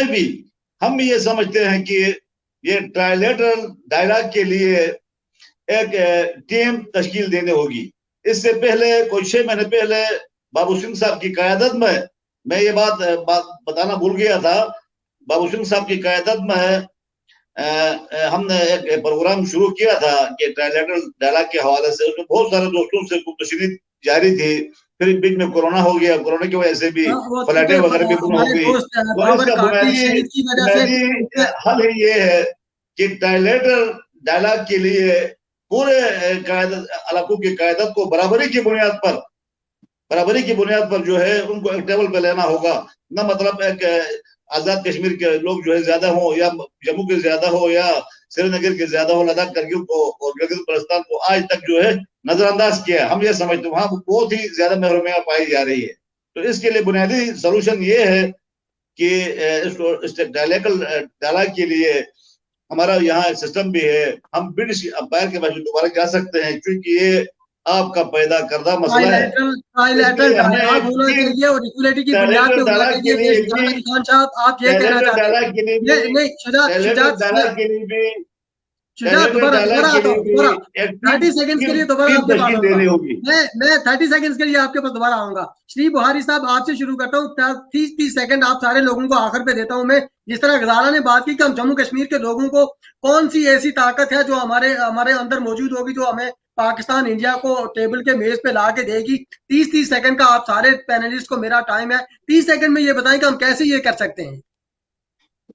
भी ये समझते हैं कि ये ट्राइलेटरल डायलॉग के लिए एक टीम तश्कील देनी होगी। इससे पहले कोई 6 महीने पहले बाबू सिंह साहब की क़यादत में, मैं ये बात बताना भूल गया था, बाबू सिंह साहब की क़यादत में हमने एक प्रोग्राम शुरू किया था कि ट्राइलेटरल डायलॉग के हवाले से। उसमें बहुत सारे दोस्तों से गुफ्तगू जारी थी, फिर बीच में कोरोना हो गया, कोरोना की वजह से भी फ्लाइटें वगैरह भी बंद हो गई। तो इसका बुनियादी हल ही ये है कि ट्राइलेटरल डायलॉग के लिए पूरे इलाकों की क़यादत को बराबरी की बुनियाद पर जो है उनको एक टेबल पे लेना होगा। ना मतलब एक आजाद कश्मीर के लोग जो है ज्यादा हो, या जम्मू के ज्यादा हो, या श्रीनगर के ज्यादा हो, लद्दाख करगिल को और गिलगित बल्तिस्तान को आज तक जो है नजरअंदाज किया। हम ये समझते हैं वहां बहुत ही ज्यादा महरूमियां पाई जा रही है। तो इसके लिए बुनियादी सोल्यूशन ये है कि इस डायलॉग के लिए हमारा यहाँ सिस्टम भी है। हम ब्रिटिश अंपायर के पास दोबारा जा सकते हैं, क्योंकि ये आपका पैदा करदा मसला है। ट्राइलेटरल डायलॉग होना चाहिए और इक्वलिटी की बुनियाद पे होना चाहिए। शुजात अली खान साहब, आप ये कहना चाहते हैं? नहीं, शुजात शुजात दोबारा आता हूँ, दोबारा 30 सेकंड्स के लिए दोबारा आपके पास देनी आऊंगा। होगी। मैं 30 सेकंड्स के लिए आपके पास दोबारा आऊंगा। श्री बुहारी साहब, आपसे शुरू करता हूँ। 30 सेकंड आप सारे लोगों को आखिर पे देता हूँ मैं। जिस तरह गजाला ने बात की कि हम जम्मू कश्मीर के लोगों को कौन सी ऐसी ताकत है जो हमारे अंदर मौजूद होगी, जो हमें पाकिस्तान इंडिया को टेबल के मेज पे ला के देगी। 30 सेकंड का आप सारे पैनलिस्ट को मेरा टाइम है। 30 सेकंड में ये बताएं कि हम कैसे ये कर सकते हैं।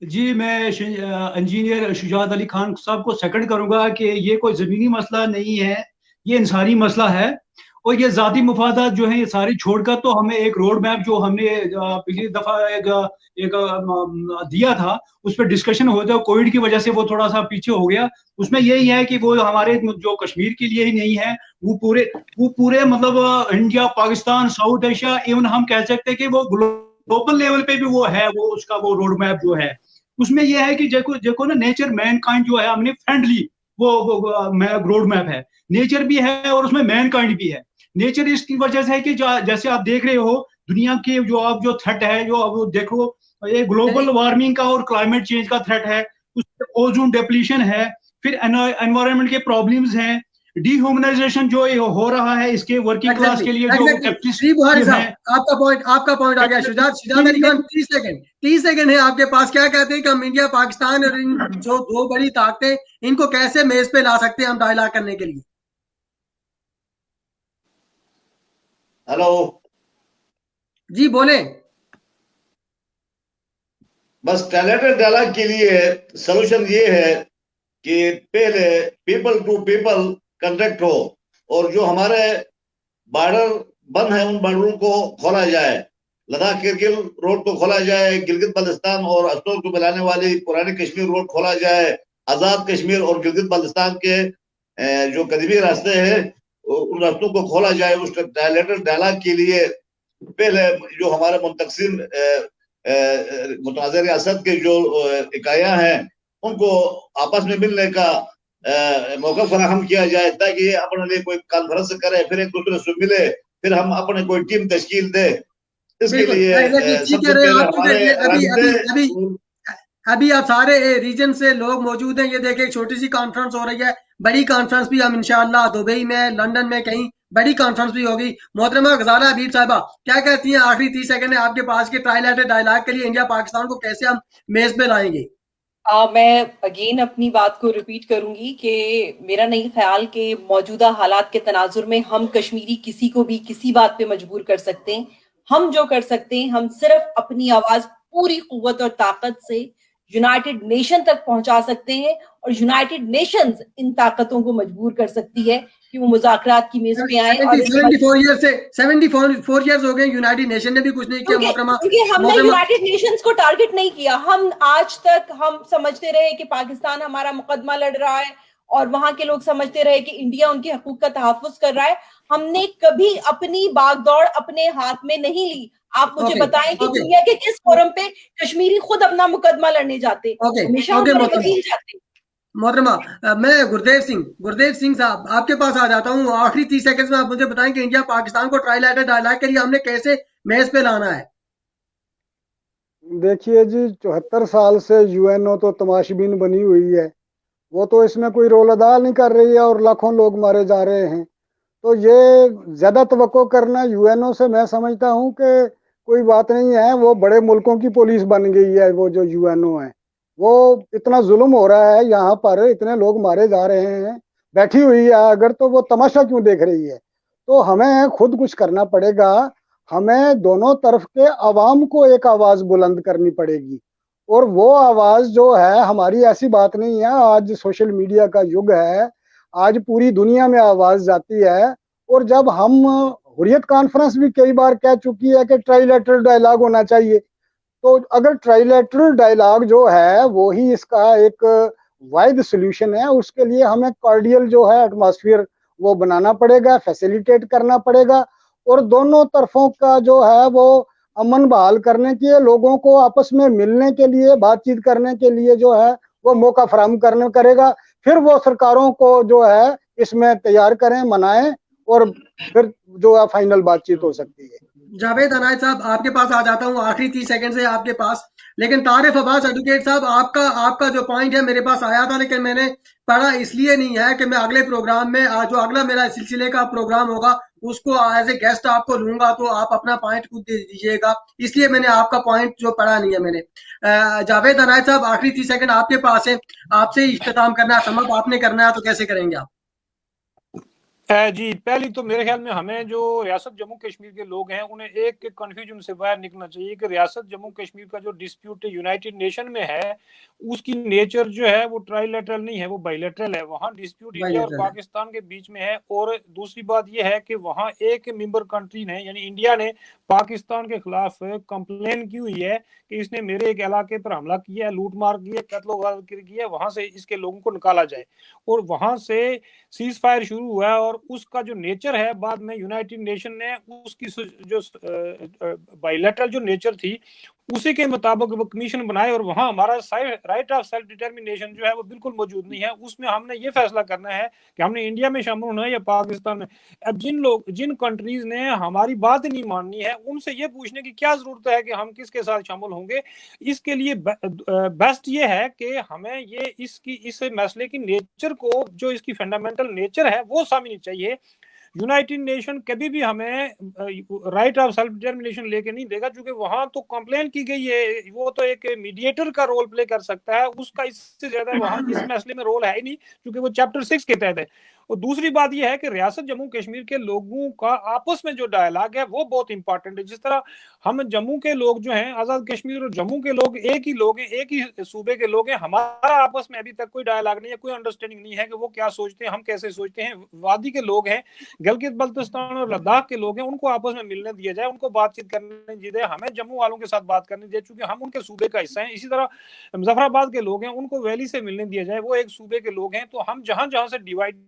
जी, मैं इंजीनियर शुजात अली खान साहब को सेकंड करूंगा कि ये कोई ज़मीनी मसला नहीं है, ये इंसानी मसला है। और ये ज़ाती मुफादात जो है ये सारी छोड़कर तो हमें एक रोड मैप जो हमने पिछली दफ़ा एक दिया था उस पर डिस्कशन हो जाए। कोविड की वजह से वो थोड़ा सा पीछे हो गया। उसमें यही है कि वो हमारे जो कश्मीर के लिए ही नहीं है, वो पूरे मतलब India, Pakistan, south Asia, even हम कह सकते हैं कि वो ग्लोबल लेवल पे भी वो है, वो उसका वो रोड मैप जो है उसमें यह है कि देखो ना, नेचर मैनकाइंड जो है हमने फ्रेंडली वो रोड मैप है। नेचर भी है और उसमें मैनकाइंड भी है। नेचर इसकी वजह से है कि जैसे आप देख रहे हो दुनिया के जो थ्रेट है, जो अब देखो ये ग्लोबल वार्मिंग का और क्लाइमेट चेंज का थ्रेट है, ओजोन डिप्लीशन है, फिर एनवायरनमेंट के प्रॉब्लम्स हैं, डिह्यूमनाइजेशन जो हो रहा है, इसके वर्किंग क्लास के लिए जो श्री बुहारी साहब, आपका पॉइंट आ गया। शुजात अली खान, 30 सेकंड है आपके पास। क्या कहते हैं कि हम इंडिया, पाकिस्तान और इन जो दो बड़ी ताकतें, इनको कैसे मेज पे ला सकते हैं हम डायलॉग करने के लिए? हेलो जी बोले। बस टैलेंटेड डायलॉग के लिए सोल्यूशन ये है कि पहले पीपल टू पीपल कॉन्टेक्ट हो, और जो हमारे बॉर्डर बंद है उन बॉर्डरों को खोला जाए। लद्दाख कारगिल रोड को खोला जाए, गिलगित बल्तिस्तान और अशोक को मिलाने वाली पुरानी कश्मीर रोड खोला जाए, आजाद कश्मीर और गिलगित बल्तिस्तान के जो कदीमी रास्ते हैं उन रास्तों को खोला जाए। उस टैलेंटेड डायलॉग के लिए पहले जो हमारे मुंतकिम मुताज़ रियासत के जो इकाइयां हैं उनको आपस में मिलने का मौका फराहम किया जाए, ताकि ये अपने लिए कोई कॉन्फ्रेंस करे, फिर एक दूसरे से मिले, फिर हम अपने कोई टीम तश्कील दे। इसके लिए सबसे पहले अभी आप सारे रीजन से लोग मौजूद हैं। ये देखिए छोटी सी कॉन्फ्रेंस हो रही है, बड़ी कॉन्फ्रेंस भी हम इंशाल्लाह दुबई में, लंदन में कहीं बड़ी कॉन्फ्रेंस भी होगी। मोहतरमा गजाला हबीब साहिबा, क्या कहती हैं? आखिरी 30 सेकंड है आपके पास के ट्राइलेटरल डायलॉग के लिए इंडिया पाकिस्तान को कैसे हम मेज पे लाएंगे? मैं अगेन अपनी बात को रिपीट करूंगी कि मेरा नहीं ख्याल कि मौजूदा हालात के तनाजुर में हम कश्मीरी किसी को भी किसी बात पे मजबूर कर सकते हैं। हम जो कर सकते हैं, हम सिर्फ अपनी आवाज पूरी कुव्वत और ताकत से यूनाइटेड नेशन तक पहुंचा सकते हैं, और यूनाइटेड नेशंस इन ताकतों को मजबूर कर सकती है कि वो मुज़ाकरात की मेज पे आए। और 74 इयर्स हो गए, यूनाइटेड नेशन ने भी कुछ नहीं किया। हमने यूनाइटेड नेशंस को टारगेट नहीं किया। हम आज तक हम समझते रहे कि पाकिस्तान हमारा मुकदमा लड़ रहा है, और वहां के लोग समझते रहे कि इंडिया उनके हकूक का तहफ्फुज कर रहा है। हमने कभी अपनी बागदौड़ अपने हाथ में नहीं ली। आप मुझे बताएं कि दुनिया के किस फोरम पे कश्मीरी खुद अपना मुकदमा लड़ने जाते? हमेशा हमारे वकील जाते। मोहतरमा, मैं गुरदेव सिंह साहब आपके पास आ जाता हूँ। आखिरी 30 सेकंड में आप मुझे बताएं कि इंडिया पाकिस्तान को ट्राइलेटरल डायलॉग के लिए हमने कैसे मेज पे लाना है? देखिए जी, 74 साल से यूएनओ तो तमाशबीन बनी हुई है, वो तो इसमें कोई रोल अदा नहीं कर रही है और लाखों लोग मारे जा रहे हैं। तो ये ज्यादा तवक्को करना यूएनओ से, मैं समझता हूँ कि कोई बात नहीं है। वो बड़े मुल्कों की पुलिस बन गई है वो जो यूएनओ है। वो इतना जुल्म हो रहा है यहाँ पर, इतने लोग मारे जा रहे हैं, बैठी हुई है अगर, तो वो तमाशा क्यों देख रही है? तो हमें खुद कुछ करना पड़ेगा। हमें दोनों तरफ के अवाम को एक आवाज बुलंद करनी पड़ेगी, और वो आवाज जो है हमारी, ऐसी बात नहीं है, आज सोशल मीडिया का युग है, आज पूरी दुनिया में आवाज जाती है। और जब हम, हुर्रियत कॉन्फ्रेंस भी कई बार कह चुकी है कि ट्राइलेटरल डायलॉग होना चाहिए, तो अगर ट्राइलेटरल डायलॉग जो है वो ही इसका एक वाइड सोल्यूशन है, उसके लिए हमें कॉर्डियल जो है एटमॉस्फेयर वो बनाना पड़ेगा, फैसिलिटेट करना पड़ेगा, और दोनों तरफों का जो है वो अमन बहाल करने के लिए, लोगों को आपस में मिलने के लिए, बातचीत करने के लिए जो है वो मौका फराहम करने करेगा। फिर वो सरकारों को जो है इसमें तैयार करें, मनाएं, और फिर जो है फाइनल बातचीत हो सकती है। जावेद अनायत साहब आपके पास आ जाता हूँ। आखिरी 30 सेकंड से आपके पास लेकिन तारिफ अब्बास एडवोकेट साहब, आपका आपका जो पॉइंट है मेरे पास आया था, लेकिन मैंने पढ़ा इसलिए नहीं है कि मैं अगले प्रोग्राम में जो अगला मेरा सिलसिले का प्रोग्राम होगा उसको एज ए गेस्ट आपको लूंगा, तो आप अपना पॉइंट खुद दे दीजिएगा, इसलिए मैंने आपका पॉइंट जो पढ़ा नहीं है मैंने। जावेद अनायत साहब, आखिरी 30 सेकंड आपके पास है, आपसे ही इख्तिताम करना है, समझ आपने करना है, तो कैसे करेंगे आप? जी, पहली तो मेरे ख्याल में हमें जो रियासत जम्मू कश्मीर के लोग हैं उन्हें एक कंफ्यूजन से बाहर निकलना चाहिए कि रियासत जम्मू कश्मीर का जो डिस्प्यूट यूनाइटेड नेशन में है उसकी नेचर जो है वो ट्राइलेटरल नहीं है, वो बाइलेटरल है। वहाँ डिस्प्यूट इंडिया और पाकिस्तान के बीच में है। और दूसरी बात यह है कि वहाँ एक मेंबर कंट्री ने यानी इंडिया ने पाकिस्तान के खिलाफ कंप्लेन की हुई है कि इसने मेरे एक इलाके पर हमला किया, लूट मार की है, कत्ल किया, वहां से इसके लोगों को निकाला जाए। और वहां से सीज फायर शुरू हुआ है और उसका जो नेचर है बाद में यूनाइटेड नेशन ने उसकी जो बायलैटरल जो नेचर थी उसी के मुताबिक वो कमीशन बनाए और वहां हमारा राइट ऑफ सेल्फ डिटर्मिनेशन जो है वो बिल्कुल मौजूद नहीं है। उसमें हमने ये फैसला करना है कि हमने इंडिया में शामिल होना है या पाकिस्तान में। अब जिन कंट्रीज ने हमारी बात नहीं माननी है उनसे ये पूछने की क्या जरूरत है कि हम किसके साथ शामिल होंगे। इसके लिए बेस्ट ये है कि हमें ये इस मसले की नेचर को, जो इसकी फंडामेंटल नेचर है वो समझनी चाहिए। यूनाइटेड नेशन कभी भी हमें राइट ऑफ सेल्फ डिटर्मिनेशन लेके नहीं देगा, क्योंकि वहां तो कंप्लेन की गई है, वो तो एक मीडिएटर का रोल प्ले कर सकता है, उसका इससे ज्यादा वहां इस मसले में रोल है ही नहीं, क्योंकि वो चैप्टर 6 के तहत है। और दूसरी बात यह है कि रियासत जम्मू कश्मीर के लोगों का आपस में जो डायलॉग है वो बहुत इंपॉर्टेंट है। जिस तरह हम जम्मू के लोग जो हैं, आजाद कश्मीर और जम्मू के लोग एक ही लोग हैं, एक ही सूबे के लोग हैं, हमारा आपस में अभी तक कोई डायलॉग नहीं है, कोई अंडरस्टैंडिंग नहीं है कि वो क्या सोचते हैं, हम कैसे सोचते हैं। वादी के लोग हैं, गिलगित बल्तिस्तान और लद्दाख के लोग हैं, उनको आपस में मिलने दिया जाए, उनको बातचीत करने दीजिए, हमें जम्मू वालों के साथ बात करने दीजिए, क्योंकि हम उनके सूबे का हिस्सा हैं। इसी तरह मुजफ्फराबाद के लोग हैं, उनको वैली से मिलने दिया जाए, वो एक सूबे के लोग हैं। तो हम जहां जहां से डिवाइड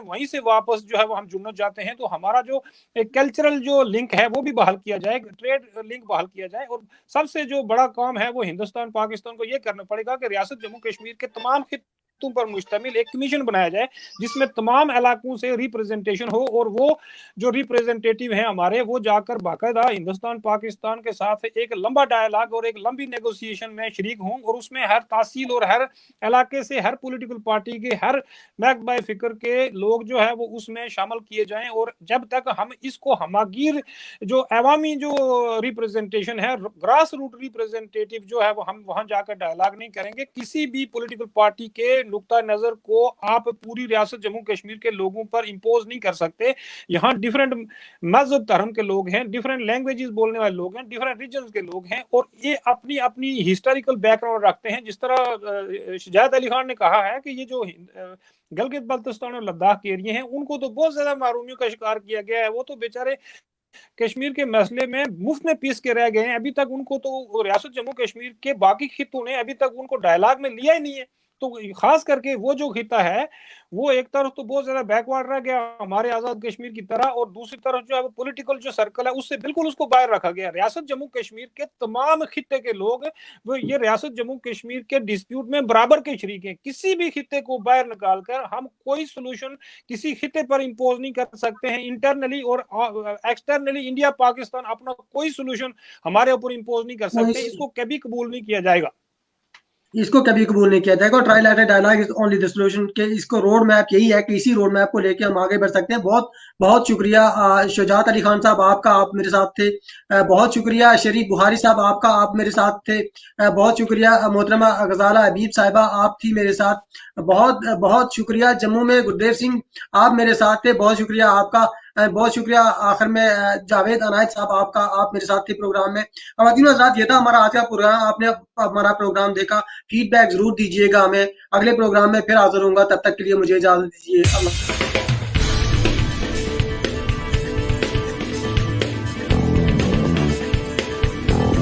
वहीं से वापस जो है वो हम जुड़ना चाहते हैं, तो हमारा जो एक कल्चरल जो लिंक है वो भी बहाल किया जाए, ट्रेड लिंक बहाल किया जाए। और सबसे जो बड़ा काम है वो हिंदुस्तान पाकिस्तान को ये करना पड़ेगा कि रियासत जम्मू कश्मीर के तमाम पर मुश्तमिल एक कमीशन बनाया जाए जिसमें तमाम इलाकों से रिप्रेजेंटेशन हो, और वो जो रिप्रेजेंटेटिव हैं हमारे वो जाकर बाकायदा हिंदुस्तान पाकिस्तान के साथ एक लंबा डायलॉग और एक लंबी नेगोशिएशन में शरीक हों, और उसमें हर तहसील और हर इलाके से हर पॉलिटिकल पार्टी के हर मैक फिक्र के लोग जो है वो उसमें शामिल किए जाएं। और जब तक हम इसको हमागीर जो अवामी जो रिप्रेजेंटेशन है, ग्रास रूट रिप्रेजेंटेटिव जो है वो हम वहां जाकर डायलॉग नहीं करेंगे, किसी भी पॉलिटिकल पार्टी के नुक्ता नजर को आप पूरी रियासत जम्मू कश्मीर के लोगों पर इंपोज नहीं कर सकते। यहाँ डिफरेंट मजहब धर्म के लोग हैं, डिफरेंट लैंग्वेजेस बोलने वाले लोग हैं, डिफरेंट रीजन के लोग हैं, और ये अपनी अपनी हिस्टोरिकल बैकग्राउंड रखते हैं। जिस तरह शजात अली खान ने कहा है कि ये जो गिलगित बल्तिस्तान और लद्दाख के एरिया हैं उनको तो बहुत ज्यादा महरूमियों का शिकार किया गया है, वो तो बेचारे कश्मीर के मसले में मुफ्त में पीस के रह गए हैं। अभी तक उनको तो रियासत जम्मू कश्मीर के बाकी खितों ने अभी तक उनको डायलॉग में लिया ही नहीं है। तो खास करके वो जो खिता है वो एक तरफ तो बहुत ज्यादा बैकवर्ड रह गया हमारे आजाद कश्मीर की तरह, और दूसरी तरफ जो है वो पॉलिटिकल जो सर्कल है उससे बिल्कुल उसको बाहर रखा गया। रियासत जम्मू कश्मीर के तमाम खिते के लोग वो ये रियासत जम्मू कश्मीर के डिस्प्यूट में बराबर के शरीक हैं। किसी भी खिते को बाहर निकाल कर हम कोई सोल्यूशन किसी खिते पर इंपोज नहीं कर सकते हैं। इंटरनली और एक्सटर्नली इंडिया पाकिस्तान अपना कोई सोल्यूशन हमारे ऊपर इंपोज नहीं कर सकते, इसको कभी कबूल नहीं किया जाएगा। इसको कभी कबूल नहीं किया जाएगा। Trilateral dialogue is only the solution के इसको रोड मैप यही है कि इसी रोड मैप को लेके हम आगे बढ़ सकते हैं। बहुत बहुत शुक्रिया शुजात अली खान साहब, आपका, आप मेरे साथ थे। बहुत शुक्रिया शरीफ बुहारी साहब, आपका, आप मेरे साथ थे। बहुत शुक्रिया मोहतरमा गजाला हबीब साहिबा, आप थी मेरे साथ। बहुत बहुत शुक्रिया जम्मू में गुरदेव सिंह, आप मेरे साथ थे, बहुत शुक्रिया आपका। बहुत शुक्रिया आखिर में जावेद अनायत साहब, आपका, आप मेरे साथ थे प्रोग्राम में। ख़वातीन व हज़रात, ये था हमारा आज का प्रोग्राम। आपने हमारा प्रोग्राम देखा, फीडबैक जरूर दीजिएगा हमें। अगले प्रोग्राम में फिर हाजिर होऊंगा, तब तक के लिए मुझे इजाजत दीजिए। अल्लाह।